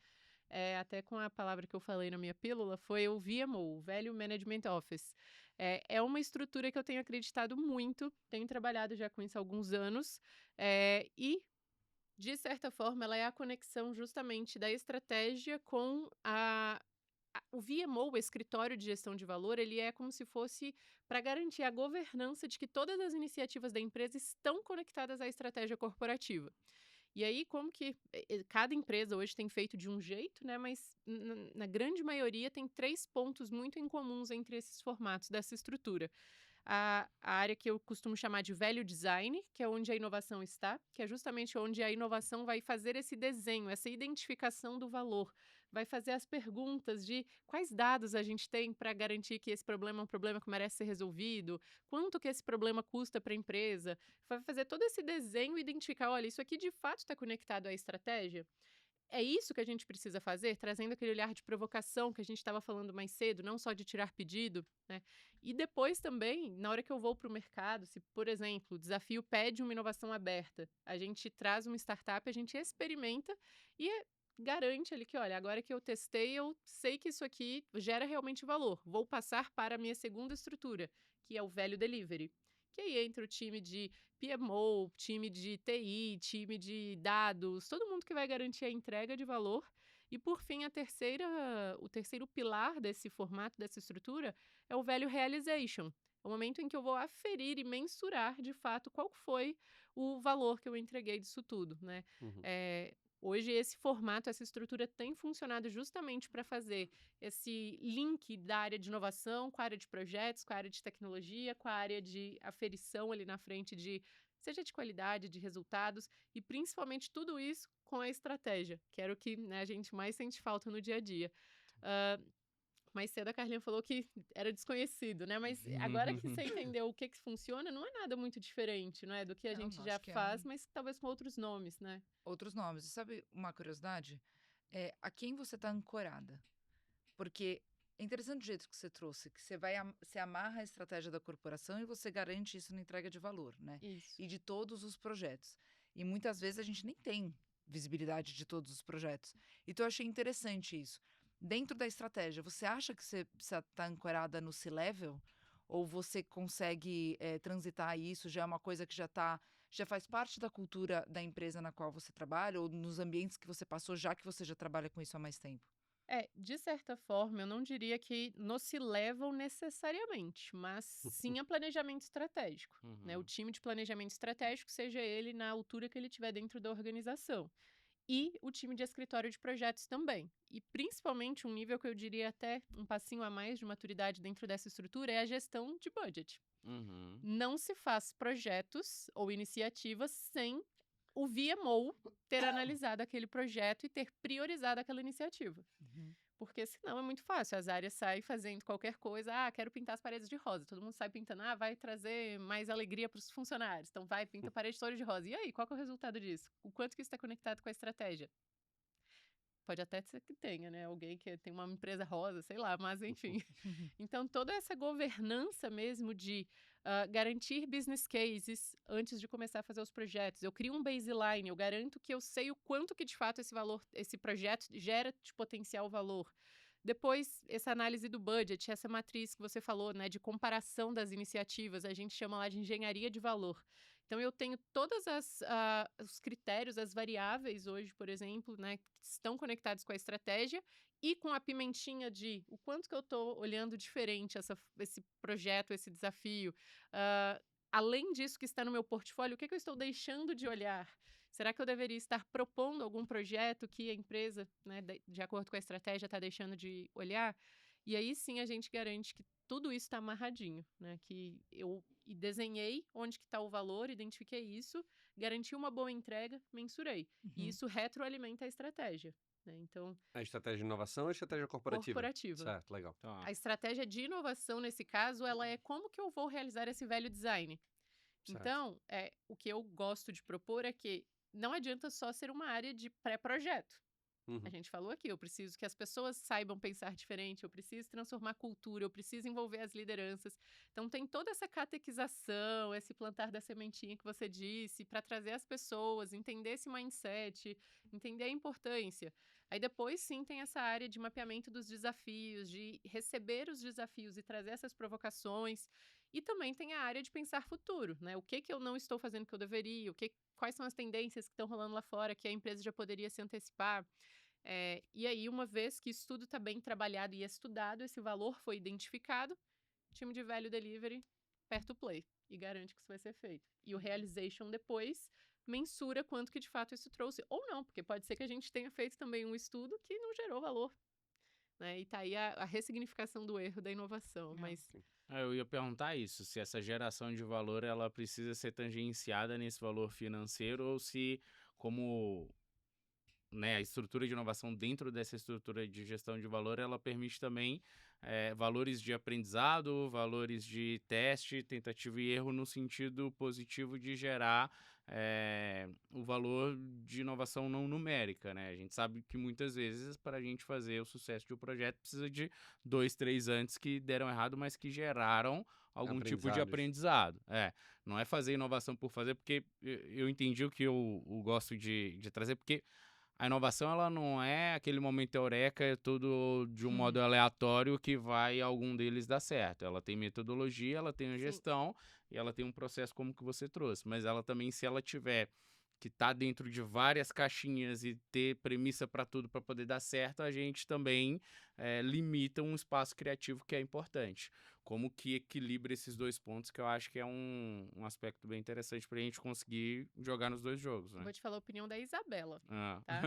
até com a palavra que eu falei na minha pílula, foi o VMO, Value Management Office. É uma estrutura que eu tenho acreditado muito, tenho trabalhado já com isso há alguns anos, e, de certa forma, ela é a conexão justamente da estratégia com o VMO, o escritório de gestão de valor, ele é como se fosse para garantir a governança de que todas as iniciativas da empresa estão conectadas à estratégia corporativa. E aí, como que cada empresa hoje tem feito de um jeito, né? Mas na grande maioria tem 3 pontos muito incomuns entre esses formatos dessa estrutura. a área que eu costumo chamar de value design, que é onde a inovação está, que é justamente onde a inovação vai fazer esse desenho, essa identificação do valor, vai fazer as perguntas de quais dados a gente tem para garantir que esse problema é um problema que merece ser resolvido, quanto que esse problema custa para a empresa, vai fazer todo esse desenho e identificar, olha, isso aqui de fato está conectado à estratégia. É isso que a gente precisa fazer, trazendo aquele olhar de provocação que a gente estava falando mais cedo, não só de tirar pedido, né? E depois também, na hora que eu vou para o mercado, se, por exemplo, o desafio pede uma inovação aberta, a gente traz uma startup, a gente experimenta e garante ali que, olha, agora que eu testei, eu sei que isso aqui gera realmente valor. Vou passar para a minha segunda estrutura, que é o value delivery. Que aí entra o time de PMO, time de TI, time de dados, todo mundo que vai garantir a entrega de valor. E, por fim, o terceiro pilar desse formato, dessa estrutura, é o value realization. É o momento em que eu vou aferir e mensurar, de fato, qual foi o valor que eu entreguei disso tudo, né? Hoje, esse formato, essa estrutura tem funcionado justamente para fazer esse link da área de inovação com a área de projetos, com a área de tecnologia, com a área de aferição ali na frente, seja de qualidade, de resultados, e principalmente tudo isso com a estratégia, que era o que, né, a gente mais sente falta no dia a dia. Mais cedo a Carlinha falou que era desconhecido, né? Mas agora que você entendeu o que funciona, não é nada muito diferente, não é? Do que a gente já faz, mas talvez com outros nomes, né? Outros nomes. E sabe uma curiosidade? A quem você está ancorada. Porque é interessante o jeito que você trouxe, que você amarra a estratégia da corporação e você garante isso na entrega de valor, né? Isso. E de todos os projetos. E muitas vezes a gente nem tem visibilidade de todos os projetos. Então eu achei interessante isso. Dentro da estratégia, você acha que você precisa estar ancorada no C-Level? Ou você consegue transitar isso? Já é uma coisa que já faz parte da cultura da empresa na qual você trabalha? Ou nos ambientes que você passou, já que você já trabalha com isso há mais tempo? De certa forma, eu não diria que não se levam necessariamente, mas sim a planejamento estratégico, né? O time de planejamento estratégico, seja ele na altura que ele estiver dentro da organização. E o time de escritório de projetos também. E principalmente um nível que eu diria até um passinho a mais de maturidade dentro dessa estrutura é a gestão de budget. Não se faz projetos ou iniciativas sem o VMO ter analisado aquele projeto e ter priorizado aquela iniciativa. Porque senão é muito fácil, as áreas saem fazendo qualquer coisa, quero pintar as paredes de rosa, todo mundo sai pintando, vai trazer mais alegria para os funcionários, então vai, pinta a parede toda de rosa. E aí, qual que é o resultado disso? O quanto que isso está conectado com a estratégia? Pode até ser que tenha, né? Alguém que tem uma empresa rosa, sei lá, mas enfim. Então, toda essa governança mesmo de garantir business cases antes de começar a fazer os projetos. Eu crio um baseline, eu garanto que eu sei o quanto que de fato esse projeto gera de potencial valor. Depois, essa análise do budget, essa matriz que você falou, né, de comparação das iniciativas, a gente chama lá de engenharia de valor. Então, eu tenho todos os critérios, as variáveis hoje, por exemplo, né, que estão conectados com a estratégia e com a pimentinha de o quanto que eu estou olhando diferente esse projeto, esse desafio. Além disso que está no meu portfólio, o que eu estou deixando de olhar? Será que eu deveria estar propondo algum projeto que a empresa, né, de acordo com a estratégia, está deixando de olhar? E aí sim a gente garante que tudo isso está amarradinho, né? Que eu desenhei onde que está o valor, identifiquei isso, garanti uma boa entrega, mensurei. E isso retroalimenta a estratégia, né? Então, A estratégia de inovação ou a estratégia corporativa? Certo, legal. A estratégia de inovação, nesse caso, ela é como que eu vou realizar esse value design. Certo. Então, o que eu gosto de propor é que não adianta só ser uma área de pré-projeto. A gente falou aqui, eu preciso que as pessoas saibam pensar diferente, eu preciso transformar a cultura, eu preciso envolver as lideranças. Então, tem toda essa catequização, esse plantar da sementinha que você disse, para trazer as pessoas, entender esse mindset, entender a importância. Aí depois, sim, tem essa área de mapeamento dos desafios, de receber os desafios e trazer essas provocações. E também tem a área de pensar futuro, né? O que eu não estou fazendo que eu deveria, quais são as tendências que estão rolando lá fora, que a empresa já poderia se antecipar. E aí, uma vez que isso tudo está bem trabalhado e estudado, esse valor foi identificado, o time de value delivery aperta o play e garante que isso vai ser feito. E o realization depois mensura quanto que de fato isso trouxe. Ou não, porque pode ser que a gente tenha feito também um estudo que não gerou valor. Né? E tá aí a ressignificação do erro da inovação. Mas Eu ia perguntar isso, se essa geração de valor ela precisa ser tangenciada nesse valor financeiro ou se, como, né, a estrutura de inovação dentro dessa estrutura de gestão de valor, ela permite também valores de aprendizado, valores de teste, tentativa e erro no sentido positivo de gerar o valor de inovação não numérica, né? A gente sabe que muitas vezes para a gente fazer o sucesso de um projeto precisa de 2, 3 antes que deram errado, mas que geraram algum tipo de aprendizado. Não é fazer inovação por fazer, porque eu entendi o que eu gosto de trazer, porque a inovação, ela não é aquele momento eureka, é tudo de um modo aleatório que vai algum deles dar certo. Ela tem metodologia, ela tem a gestão e ela tem um processo como que você trouxe. Mas ela também, se ela tiver que estar dentro de várias caixinhas e ter premissa para tudo para poder dar certo, a gente também limita um espaço criativo que é importante. Como que equilibra esses dois pontos, que eu acho que é um aspecto bem interessante para a gente conseguir jogar nos dois jogos, né? Vou te falar a opinião da Isabela, Ah. tá?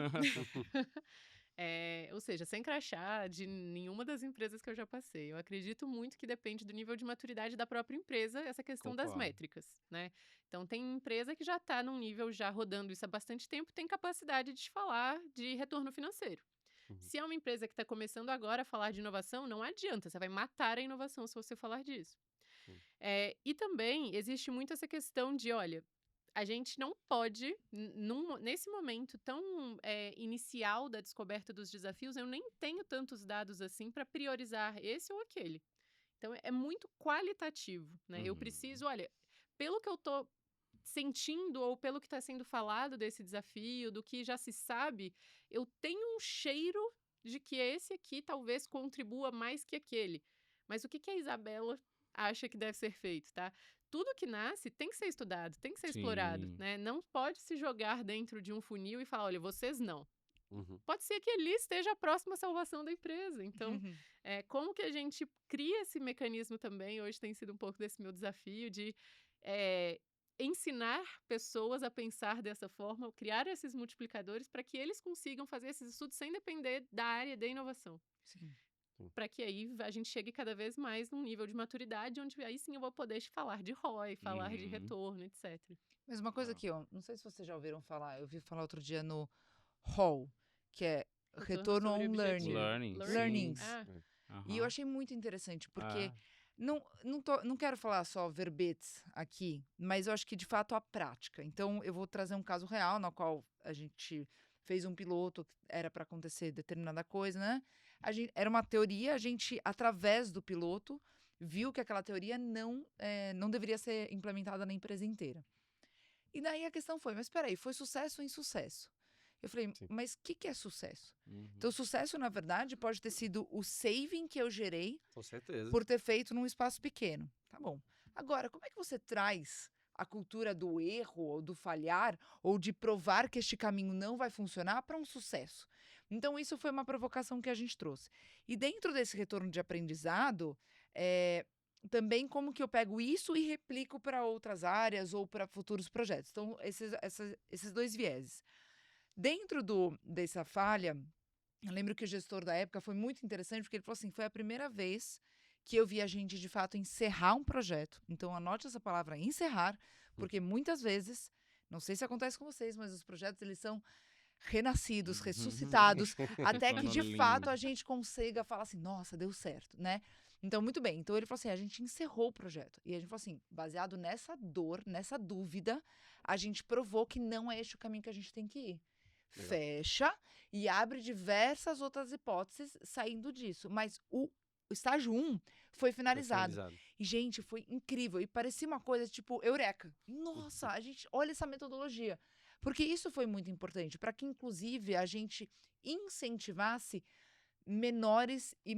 Ou seja, sem crachá de nenhuma das empresas que eu já passei. Eu acredito muito que depende do nível de maturidade da própria empresa, essa questão das Concordo. métricas, né? Então, tem empresa que já está num nível, já rodando isso há bastante tempo, tem capacidade de falar de retorno financeiro. Se é uma empresa que está começando agora a falar de inovação, não adianta, você vai matar a inovação se você falar disso. E também existe muito essa questão de, olha, a gente não pode, nesse momento tão inicial da descoberta dos desafios, eu nem tenho tantos dados assim para priorizar esse ou aquele. Então, é muito qualitativo, né? Eu preciso, olha, pelo que eu estou sentindo ou pelo que está sendo falado desse desafio, do que já se sabe, eu tenho um cheiro de que esse aqui talvez contribua mais que aquele. Mas o que a Isabela acha que deve ser feito, tá? Tudo que nasce tem que ser estudado, tem que ser explorado, Sim. né? Não pode se jogar dentro de um funil e falar, olha, vocês não. Pode ser que ali esteja a próxima salvação da empresa. Então, como que a gente cria esse mecanismo também? Hoje tem sido um pouco desse meu desafio de ensinar pessoas a pensar dessa forma, criar esses multiplicadores para que eles consigam fazer esses estudos sem depender da área de inovação. Sim. Para que aí a gente chegue cada vez mais num nível de maturidade, onde aí sim eu vou poder falar de ROI, falar de retorno, etc. Mas uma coisa aqui, ó, não sei se vocês já ouviram falar, eu vi falar outro dia no HOL, que é Retorno sobre on objetivo. Learning. Learning, Learnings. Ah, E eu achei muito interessante, porque não quero falar só verbetes aqui, mas eu acho que de fato a prática. Então eu vou trazer um caso real, no qual a gente fez um piloto, era para acontecer determinada coisa, né? Era uma teoria, a gente, através do piloto, viu que aquela teoria não deveria ser implementada na empresa inteira. E daí a questão foi, mas espera aí, foi sucesso ou insucesso? Eu falei, mas o que é sucesso? Então, sucesso, na verdade, pode ter sido o saving que eu gerei Com certeza. por ter feito num espaço pequeno. Tá bom. Agora, como é que você traz a cultura do erro, ou do falhar, ou de provar que este caminho não vai funcionar para um sucesso? Então, isso foi uma provocação que a gente trouxe. E dentro desse retorno de aprendizado, também como que eu pego isso e replico para outras áreas ou para futuros projetos. Então, esses dois vieses. Dentro dessa falha, eu lembro que o gestor da época foi muito interessante, porque ele falou assim, foi a primeira vez que eu vi a gente, de fato, encerrar um projeto. Então, anote essa palavra, encerrar, porque muitas vezes, não sei se acontece com vocês, mas os projetos, eles são renascidos, ressuscitados, até que, de fato, a gente consiga falar assim, nossa, deu certo, né? Então, muito bem. Então, ele falou assim, a gente encerrou o projeto. E a gente falou assim, baseado nessa dor, nessa dúvida, a gente provou que não é este o caminho que a gente tem que ir. Legal. Fecha e abre diversas outras hipóteses saindo disso. Mas o estágio 1 foi finalizado. E, gente, foi incrível. E parecia uma coisa tipo, eureka. Nossa, a gente olha essa metodologia. Porque isso foi muito importante, para que, inclusive, a gente incentivasse menores e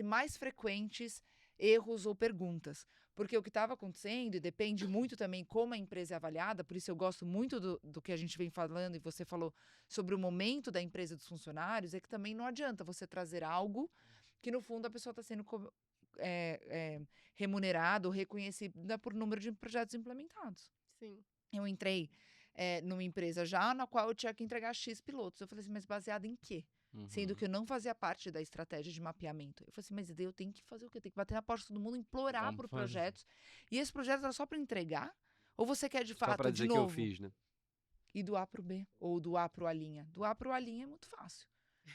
mais frequentes erros ou perguntas. Porque o que estava acontecendo, e depende muito também como a empresa é avaliada, por isso eu gosto muito do que a gente vem falando, e você falou sobre o momento da empresa dos funcionários, é que também não adianta você trazer algo que, no fundo, a pessoa está sendo remunerada ou reconhecida por número de projetos implementados. Sim. Eu entrei numa empresa já na qual eu tinha que entregar X pilotos. Eu falei assim, mas baseado em quê? sendo Uhum. que eu não fazia parte da estratégia de mapeamento. Eu falei assim, mas daí eu tenho que fazer o quê? Eu tenho que bater na porta de todo mundo, implorar Vamos por fazer. projetos. E esse projeto era só para entregar? Ou você quer, de Só pra fato, de dizer que eu novo, fiz, né? ir do A pro B? Ou do A pro A linha? Do A pro A linha é muito fácil,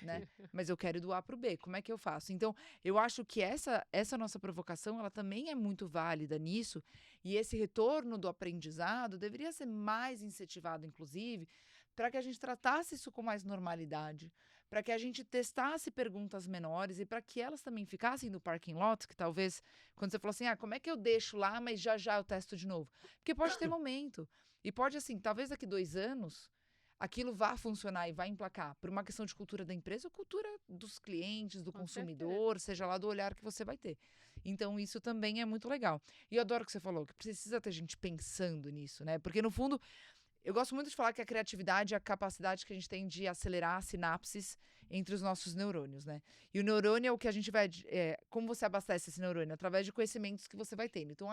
né? Mas eu quero ir do A pro B. Como é que eu faço? Então, eu acho que essa nossa provocação, ela também é muito válida nisso. E esse retorno do aprendizado deveria ser mais incentivado, inclusive, para que a gente tratasse isso com mais normalidade, para que a gente testasse perguntas menores e para que elas também ficassem no parking lot, que talvez, quando você falou assim, como é que eu deixo lá, mas já já eu testo de novo? Porque pode ter momento. E pode, assim, talvez daqui 2 anos, aquilo vá funcionar e vai emplacar por uma questão de cultura da empresa ou cultura dos clientes, do Com consumidor, seja lá do olhar que você vai ter. Então, isso também é muito legal. E eu adoro o que você falou, que precisa ter gente pensando nisso, né? Porque, no fundo, eu gosto muito de falar que a criatividade é a capacidade que a gente tem de acelerar sinapses entre os nossos neurônios, né? E o neurônio é o que a gente vai... como você abastece esse neurônio? Através de conhecimentos que você vai tendo. Então,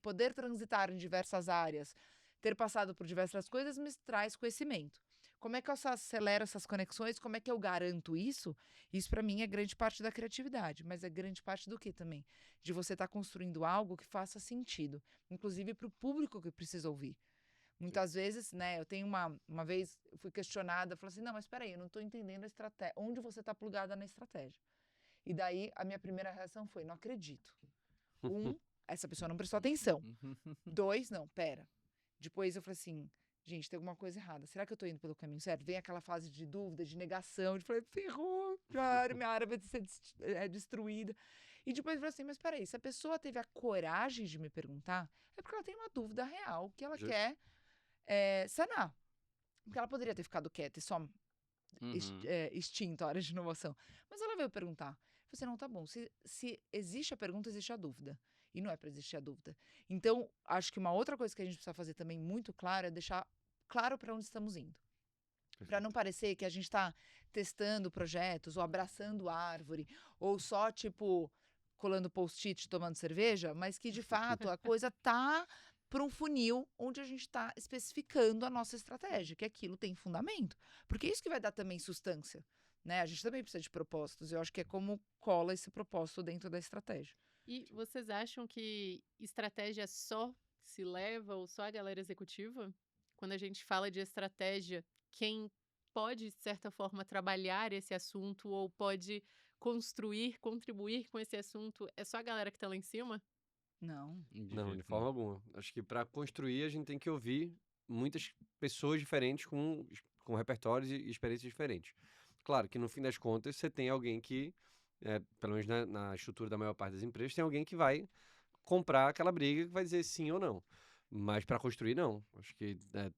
poder transitar em diversas áreas, ter passado por diversas coisas me traz conhecimento. Como é que eu acelero essas conexões? Como é que eu garanto isso? Isso, para mim, é grande parte da criatividade. Mas é grande parte do quê também? De você estar construindo algo que faça sentido. Inclusive para o público que precisa ouvir. Muitas vezes, né, eu tenho uma vez, eu fui questionada, falei assim, não, mas espera aí, eu não estou entendendo a estratégia, onde você está plugada na estratégia. E daí, a minha primeira reação foi, não acredito. Essa pessoa não prestou atenção. 2, não, pera. Depois eu falei assim, gente, tem alguma coisa errada. Será que eu estou indo pelo caminho certo? Vem aquela fase de dúvida, de negação, de falei, ferrou, já era, minha área vai ser destruída. E depois eu falei assim, mas espera aí, se a pessoa teve a coragem de me perguntar, é porque ela tem uma dúvida real que ela Justo. quer sanar. Porque ela poderia ter ficado quieta e só extinto a área de inovação. Mas ela veio perguntar. Eu falei assim, não, tá bom, se existe a pergunta, existe a dúvida. E não é para existir a dúvida. Então, acho que uma outra coisa que a gente precisa fazer também muito claro é deixar claro para onde estamos indo. Para não parecer que a gente está testando projetos ou abraçando árvore ou só, tipo, colando post-it, tomando cerveja, mas que, de fato, a coisa tá para um funil onde a gente está especificando a nossa estratégia, que aquilo tem fundamento. Porque é isso que vai dar também sustância, né? A gente também precisa de propósitos. Eu acho que é como cola esse propósito dentro da estratégia. E vocês acham que estratégia só se leva ou só a galera executiva? Quando a gente fala de estratégia, quem pode, de certa forma, trabalhar esse assunto ou pode construir, contribuir com esse assunto, é só a galera que está lá em cima? Não. Não, de forma alguma. Acho que para construir a gente tem que ouvir muitas pessoas diferentes com repertórios e experiências diferentes. Claro que no fim das contas você tem alguém que, pelo menos na estrutura da maior parte das empresas, tem alguém que vai comprar aquela briga que vai dizer sim ou não. Mas para construir, não. Acho que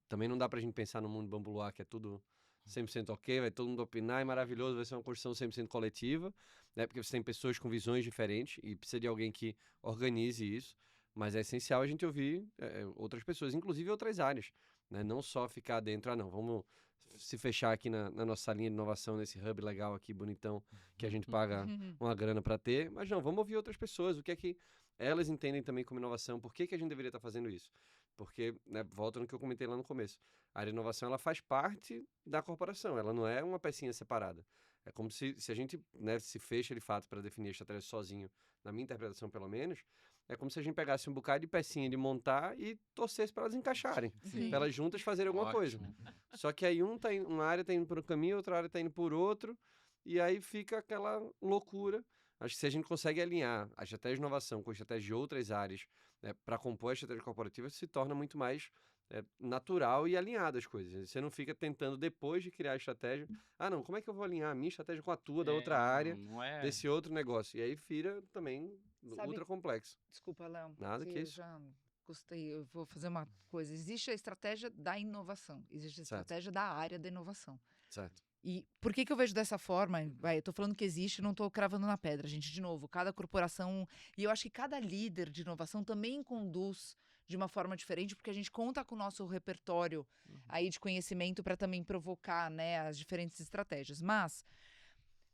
também não dá pra gente pensar no mundo Bambu Luar que é tudo 100% ok, vai todo mundo opinar, é maravilhoso, vai ser uma construção 100% coletiva, né? Porque você tem pessoas com visões diferentes e precisa de alguém que organize isso. Mas é essencial a gente ouvir outras pessoas, inclusive outras áreas, né? Não só ficar dentro, não, vamos se fechar aqui na nossa linha de inovação, nesse hub legal aqui, bonitão, que a gente paga uma grana para ter, mas não, vamos ouvir outras pessoas, o que é que elas entendem também como inovação, por que a gente deveria estar fazendo isso? Porque, né, volta no que eu comentei lá no começo, a área de inovação ela faz parte da corporação, ela não é uma pecinha separada. É como se a gente, né, se fecha de fato para definir a estratégia sozinho, na minha interpretação pelo menos, é como se a gente pegasse um bocado de pecinha de montar e torcesse para elas encaixarem, Sim. para elas juntas fazerem alguma coisa. Ótimo. Só que aí uma área tá indo por um caminho, outra área tá indo por outro, e aí fica aquela loucura. Acho que se a gente consegue alinhar a estratégia de inovação com a estratégia de outras áreas, né, para compor a estratégia corporativa, se torna muito mais natural e alinhado as coisas. Você não fica tentando, depois de criar a estratégia, não, como é que eu vou alinhar a minha estratégia com a tua, da outra área, Não é. desse outro negócio? E aí vira também Sabe- ultra complexo. Desculpa, Léo. Nada que eu isso. já gostei. Eu vou fazer uma coisa. Existe a estratégia da inovação. Existe a Certo. estratégia da área da inovação. Certo. E por que eu vejo dessa forma? Eu tô falando que existe, não tô cravando na pedra, gente. De novo, cada corporação... E eu acho que cada líder de inovação também conduz de uma forma diferente, porque a gente conta com o nosso repertório aí de conhecimento para também provocar, né, as diferentes estratégias. Mas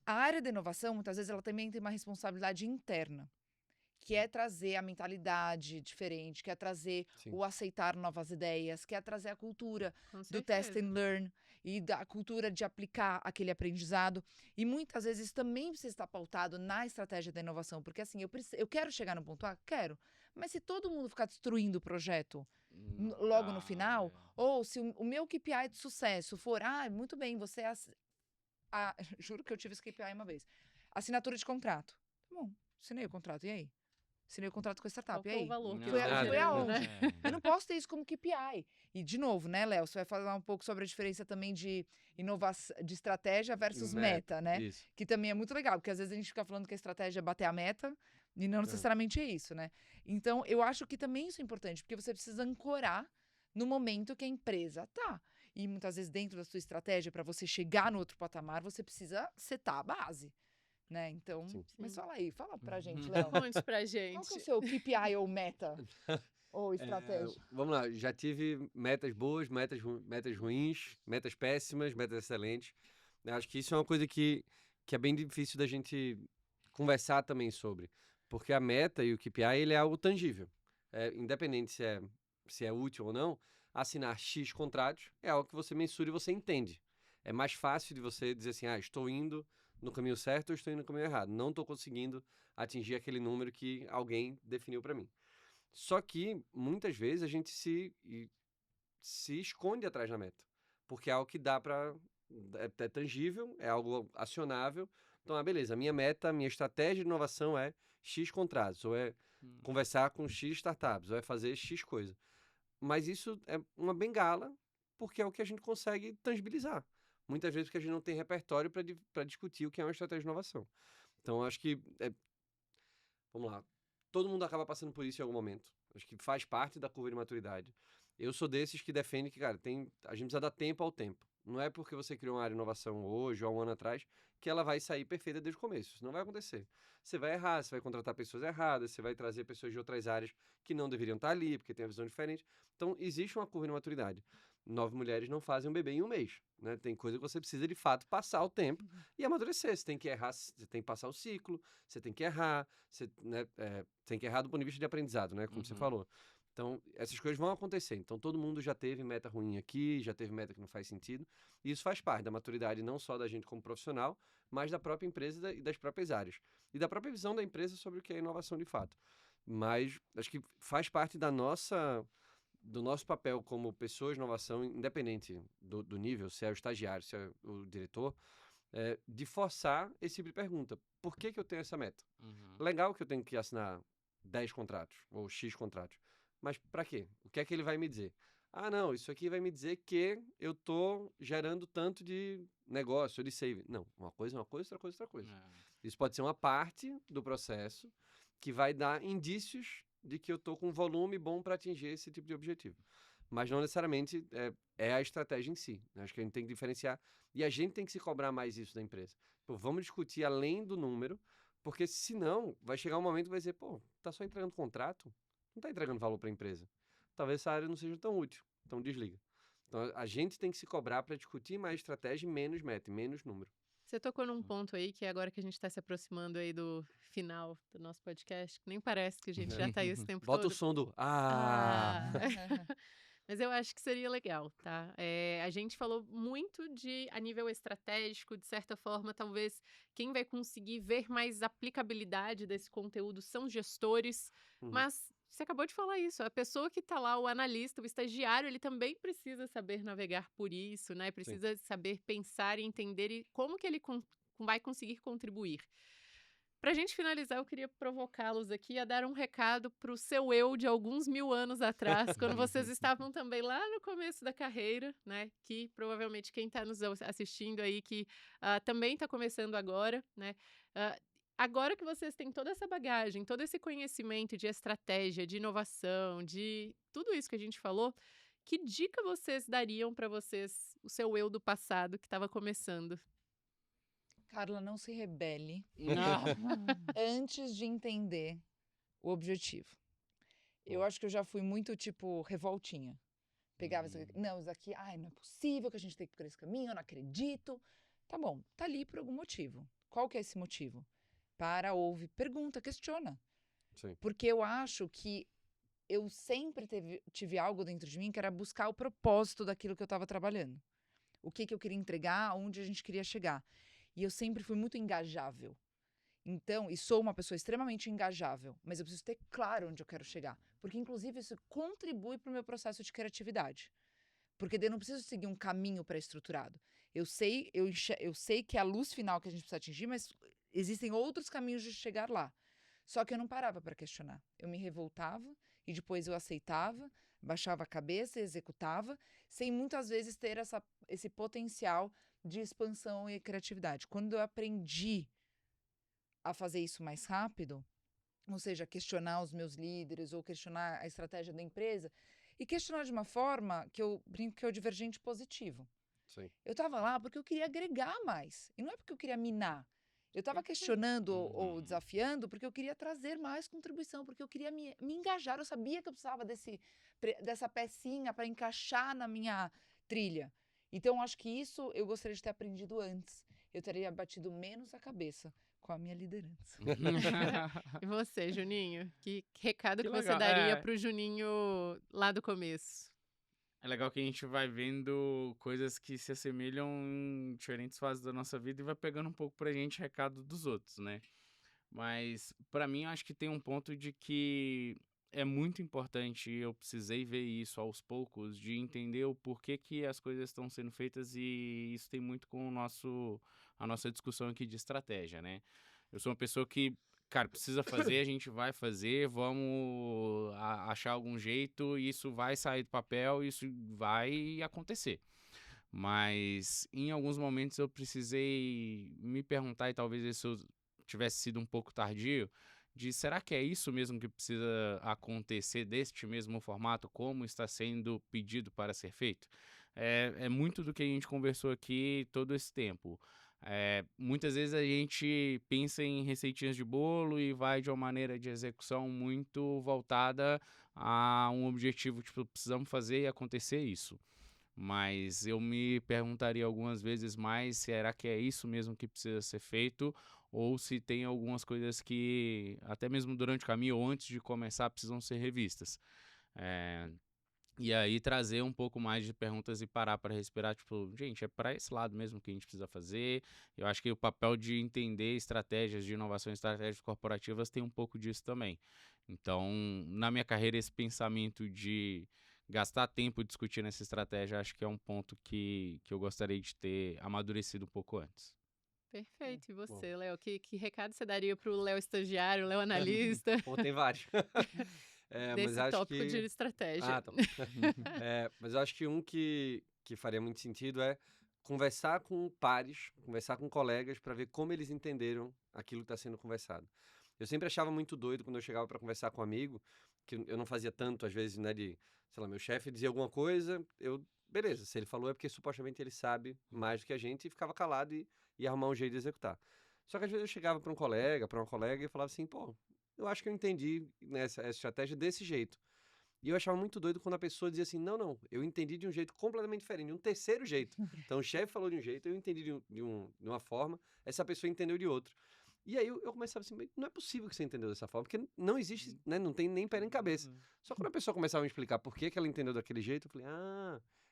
a área da inovação, muitas vezes, ela também tem uma responsabilidade interna, que é trazer a mentalidade diferente, que é trazer Sim. o aceitar novas ideias, que é trazer a cultura Com do test certeza. and learn. e da cultura de aplicar aquele aprendizado. E muitas vezes também precisa estar pautado na estratégia da inovação, porque assim, eu quero chegar no ponto A, quero, mas se todo mundo ficar destruindo o projeto logo no final, ou se o meu KPI de sucesso for, muito bem, você juro que eu tive esse KPI uma vez, assinatura de contrato. Tá bom, assinei o contrato, e aí? Assinei o contrato com a startup, Qual e aí? o valor que Foi, você foi gerou, aonde? né? Eu não posso ter isso como KPI. E, de novo, né, Léo, você vai falar um pouco sobre a diferença também de inovação, de estratégia versus meta, né? Isso. Que também é muito legal, porque às vezes a gente fica falando que a estratégia é bater a meta, e não necessariamente é isso, né? Então, eu acho que também isso é importante, porque você precisa ancorar no momento que a empresa tá. E muitas vezes dentro da sua estratégia, para você chegar no outro patamar, você precisa setar a base, né? Então, Sim. mas Sim. fala aí, fala pra gente, Léo. Conte pra Qual que é o gente. seu KPI ou meta? Ou estratégia? Vamos lá, já tive metas boas, metas ruins, metas péssimas, metas excelentes. Eu acho que isso é uma coisa que é bem difícil da gente conversar também sobre. Porque a meta e o KPI, ele é algo tangível. Independente se é útil ou não, assinar X contratos é algo que você mensura e você entende. É mais fácil de você dizer assim, estou indo no caminho certo ou estou indo no caminho errado. Não estou conseguindo atingir aquele número que alguém definiu para mim. Só que, muitas vezes, a gente se esconde atrás da meta. Porque é algo que dá para... É tangível, é algo acionável. Então, beleza, a minha meta, a minha estratégia de inovação é X contratos, ou é conversar com X startups, ou é fazer X coisa. Mas isso é uma bengala, porque é o que a gente consegue tangibilizar. Muitas vezes porque a gente não tem repertório para discutir o que é uma estratégia de inovação. Então, acho que... Vamos lá. Todo mundo acaba passando por isso em algum momento. Acho que faz parte da curva de maturidade. Eu sou desses que defende que, cara, a gente precisa dar tempo ao tempo. Não é porque você criou uma área de inovação hoje ou há um ano atrás que ela vai sair perfeita desde o começo. Isso não vai acontecer. Você vai errar, você vai contratar pessoas erradas, você vai trazer pessoas de outras áreas que não deveriam estar ali, porque tem uma visão diferente. Então, existe uma curva de maturidade. 9 mulheres não fazem um bebê em um mês, né? Tem coisa que você precisa, de fato, passar o tempo e amadurecer. Você tem que errar, você tem que passar o ciclo, você tem que errar, você, né, tem que errar do ponto de vista de aprendizado, né? Como você falou. Então, essas coisas vão acontecer. Então, todo mundo já teve meta ruim aqui, já teve meta que não faz sentido. E isso faz parte da maturidade não só da gente como profissional, mas da própria empresa e das próprias áreas. E da própria visão da empresa sobre o que é inovação de fato. Mas acho que faz parte do nosso papel como pessoas de inovação, independente do nível, se é o estagiário, se é o diretor, de forçar esse tipo de pergunta. Por que eu tenho essa meta? Legal que eu tenho que assinar 10 contratos ou X contratos. Mas para quê? O que é que ele vai me dizer? Não, isso aqui vai me dizer que eu estou gerando tanto de negócio, de save. Não, uma coisa é uma coisa, outra coisa é outra coisa. Isso pode ser uma parte do processo que vai dar indícios de que eu estou com um volume bom para atingir esse tipo de objetivo. Mas não necessariamente é a estratégia em si. Acho que a gente tem que diferenciar e a gente tem que se cobrar mais isso da empresa. Vamos discutir além do número, porque senão vai chegar um momento que vai dizer, tá só entregando contrato? Não está entregando valor para a empresa. Talvez essa área não seja tão útil, então desliga. Então a gente tem que se cobrar para discutir mais estratégia e menos meta, menos número. Você tocou num ponto aí que agora que a gente está se aproximando aí do final do nosso podcast, que nem parece que a gente já está aí esse tempo Bota todo. o som do Mas eu acho que seria legal, tá? A gente falou muito a nível estratégico, de certa forma, talvez quem vai conseguir ver mais aplicabilidade desse conteúdo são gestores, mas você acabou de falar isso, a pessoa que está lá, o analista, o estagiário, ele também precisa saber navegar por isso, né? Precisa saber pensar e entender como que ele vai conseguir contribuir. Para a gente finalizar, eu queria provocá-los aqui a dar um recado para o seu eu de alguns 1000 anos atrás, quando vocês estavam também lá no começo da carreira, né? Que provavelmente quem está nos assistindo aí, que também está começando agora, né? Agora que vocês têm toda essa bagagem, todo esse conhecimento de estratégia, de inovação, de tudo isso que a gente falou, que dica vocês dariam para vocês, o seu eu do passado que estava começando? Carla, não se rebele antes de entender o objetivo. Eu acho que eu já fui muito, tipo, revoltinha. Pegava isso aqui, não, isso aqui, não é possível que a gente tenha que ir por esse caminho, eu não acredito. Tá bom, tá ali por algum motivo. Qual que é esse motivo? Ouve, pergunta, questiona. Sim. Porque eu acho que eu sempre tive algo dentro de mim que era buscar o propósito daquilo que eu estava trabalhando. o que eu queria entregar, aonde a gente queria chegar. E eu sempre fui muito engajável. Então, e sou uma pessoa extremamente engajável, mas eu preciso ter claro onde eu quero chegar. Porque, inclusive, isso contribui para o meu processo de criatividade. Porque daí eu não preciso seguir um caminho pré-estruturado. Eu sei que é a luz final que a gente precisa atingir, mas existem outros caminhos de chegar lá. Só que eu não parava para questionar. Eu me revoltava e depois eu aceitava, baixava a cabeça e executava, sem muitas vezes ter esse potencial de expansão e criatividade. Quando eu aprendi a fazer isso mais rápido, ou seja, questionar os meus líderes ou questionar a estratégia da empresa, e questionar de uma forma que eu brinco que é o divergente positivo. Sim. Eu estava lá porque eu queria agregar mais, e não é porque eu queria minar. Eu estava questionando ou desafiando porque eu queria trazer mais contribuição, porque eu queria me engajar. Eu sabia que eu precisava dessa pecinha para encaixar na minha trilha. Então, acho que isso eu gostaria de ter aprendido antes. Eu teria batido menos a cabeça com a minha liderança. E você, Juninho? Que recado que você legal. daria pro Juninho lá do começo? É legal que a gente vai vendo coisas que se assemelham em diferentes fases da nossa vida e vai pegando um pouco pra gente recado dos outros, né? Mas pra mim, eu acho que tem um ponto de que é muito importante, e eu precisei ver isso aos poucos, de entender o porquê que as coisas estão sendo feitas, e isso tem muito com a nossa discussão aqui de estratégia, né? Eu sou uma pessoa que, cara, precisa fazer, a gente vai fazer, vamos achar algum jeito, isso vai sair do papel, isso vai acontecer. Mas em alguns momentos eu precisei me perguntar, e talvez isso tivesse sido um pouco tardio, de será que é isso mesmo que precisa acontecer deste mesmo formato, como está sendo pedido para ser feito? É muito do que a gente conversou aqui todo esse tempo. Muitas vezes a gente pensa em receitinhas de bolo e vai de uma maneira de execução muito voltada a um objetivo, tipo, precisamos fazer e acontecer isso. Mas eu me perguntaria algumas vezes mais, será que é isso mesmo que precisa ser feito? Ou se tem algumas coisas que, até mesmo durante o caminho ou antes de começar, precisam ser revistas. E aí trazer um pouco mais de perguntas e parar para respirar, tipo, gente, é para esse lado mesmo que a gente precisa fazer. Eu acho que o papel de entender estratégias de inovação, estratégias corporativas tem um pouco disso também. Então, na minha carreira, esse pensamento de gastar tempo discutindo essa estratégia, acho que é um ponto que eu gostaria de ter amadurecido um pouco antes. Perfeito. E você, Léo? Que recado você daria pro Léo estagiário, Léo analista, Bom, tem vários. Mas desse acho tópico que... de estratégia? Ah, tá bom. Mas eu acho que um que faria muito sentido é conversar com pares, conversar com colegas para ver como eles entenderam aquilo que está sendo conversado. Eu sempre achava muito doido quando eu chegava para conversar com um amigo, que eu não fazia tanto, às vezes, né, de, sei lá, meu chefe dizia alguma coisa, beleza, se ele falou é porque supostamente ele sabe mais do que a gente, e ficava calado e ia arrumar um jeito de executar. Só que às vezes eu chegava para um colega, para uma colega e falava assim, pô, eu acho que eu entendi, né, essa estratégia desse jeito. E eu achava muito doido quando a pessoa dizia assim, não, eu entendi de um jeito completamente diferente, de um terceiro jeito. Então o chefe falou de um jeito, eu entendi de uma forma, essa pessoa entendeu de outro. E aí eu começava assim, não é possível que você entendeu dessa forma, porque não existe, né, não tem nem pé nem cabeça. Só quando a pessoa começava a me explicar por que ela entendeu daquele jeito, eu falei,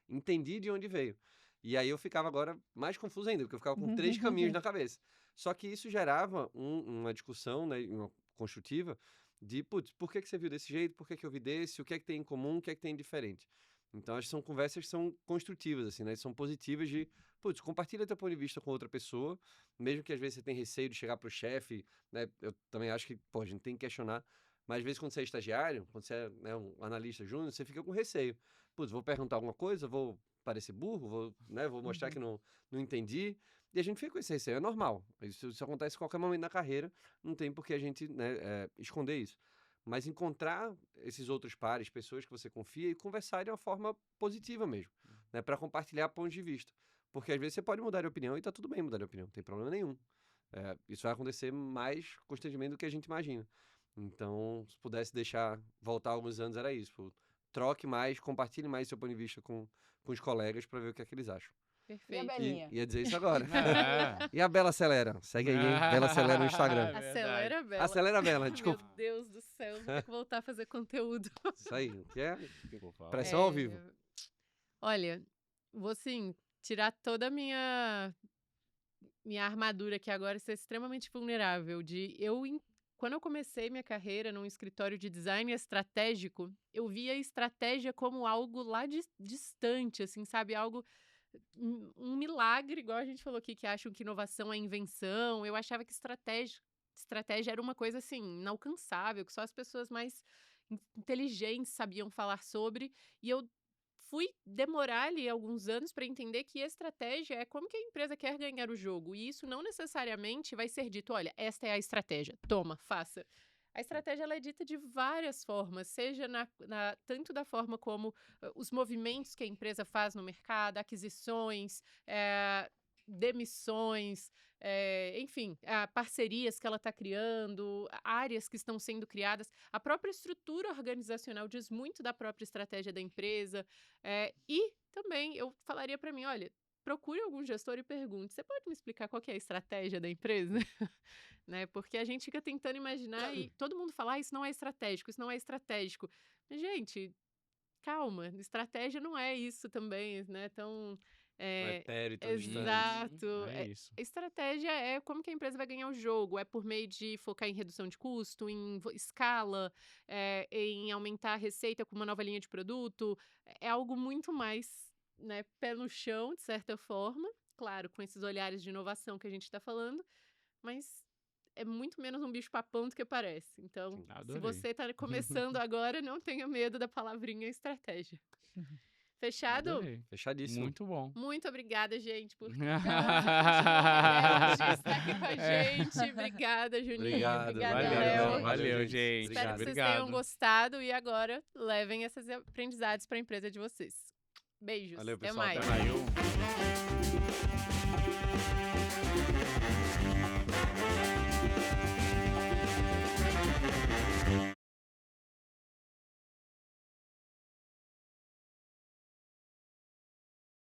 entendi de onde veio. E aí eu ficava agora mais confuso ainda, porque eu ficava com 3 caminhos na cabeça. Só que isso gerava uma discussão, né, uma construtiva, de, putz, por que você viu desse jeito, por que eu vi desse, o que é que tem em comum, o que é que tem de diferente. Então, acho que são conversas que são construtivas, assim, né, são positivas de, putz, compartilha teu ponto de vista com outra pessoa, mesmo que às vezes você tenha receio de chegar pro chefe, né, eu também acho que, pô, a gente tem que questionar, mas às vezes quando você é estagiário, quando você é, né, um analista júnior, você fica com receio. Putz, vou perguntar alguma coisa, vou parecer burro, vou mostrar que não entendi. E a gente fica com esse receio, é normal. Isso acontece em qualquer momento na carreira, não tem por que a gente, né, esconder isso. Mas encontrar esses outros pares, pessoas que você confia, e conversar de uma forma positiva mesmo, né, para compartilhar pontos de vista. Porque às vezes você pode mudar de opinião e tá tudo bem mudar de opinião, não tem problema nenhum. Isso vai acontecer mais constantemente do que a gente imagina. Então, se pudesse deixar voltar alguns anos, era isso. Pô, troque mais, compartilhe mais seu ponto de vista com os colegas para ver o que é que eles acham. Perfeito. E a Belinha? Ia dizer isso agora. E a Bela Acelera? Segue aí, hein? Bela Acelera no Instagram. Acelera, Bela. Acelera a Bela, desculpa. Meu Deus do céu, vou ter que voltar a fazer conteúdo. Isso aí, que é pressão ao vivo. Olha, vou assim, tirar toda a minha armadura aqui agora e ser extremamente vulnerável. Quando eu comecei minha carreira num escritório de design estratégico, eu via a estratégia como algo lá distante, assim, sabe? Algo, um milagre, igual a gente falou aqui, que acham que inovação é invenção. Eu achava que estratégia era uma coisa, assim, inalcançável, que só as pessoas mais inteligentes sabiam falar sobre. E eu fui demorar ali alguns anos para entender que estratégia é como que a empresa quer ganhar o jogo. E isso não necessariamente vai ser dito, olha, esta é a estratégia, toma, faça. A estratégia ela é dita de várias formas, seja tanto da forma como os movimentos que a empresa faz no mercado, aquisições, demissões, enfim, parcerias que ela está criando, áreas que estão sendo criadas. A própria estrutura organizacional diz muito da própria estratégia da empresa. E também eu falaria para mim, olha, procure algum gestor e pergunte, você pode me explicar qual que é a estratégia da empresa? Né? Porque a gente fica tentando imaginar e todo mundo fala, isso não é estratégico, isso não é estratégico. Mas, gente, calma, estratégia não é isso também, né? Então... Não é etéreo, tão distante. Exato. É isso. Estratégia é como que a empresa vai ganhar o jogo. É por meio de focar em redução de custo, em escala, em aumentar a receita com uma nova linha de produto. É algo muito mais, né, pé no chão, de certa forma. Claro, com esses olhares de inovação que a gente está falando. Mas é muito menos um bicho-papão do que parece. Então, Adorei. se você está começando agora, não tenha medo da palavrinha estratégia. Fechado? Adorei. Fechadíssimo. Muito bom. Muito obrigada, gente, por estar aqui com a gente. Obrigada, Juninho. Obrigado. Obrigada, Valeu, Léo. Valeu, gente. Espero que vocês Obrigado. tenham gostado e agora levem esses aprendizados para a empresa de vocês. Beijos. Valeu, Até pessoal. mais. Até mais. Valeu.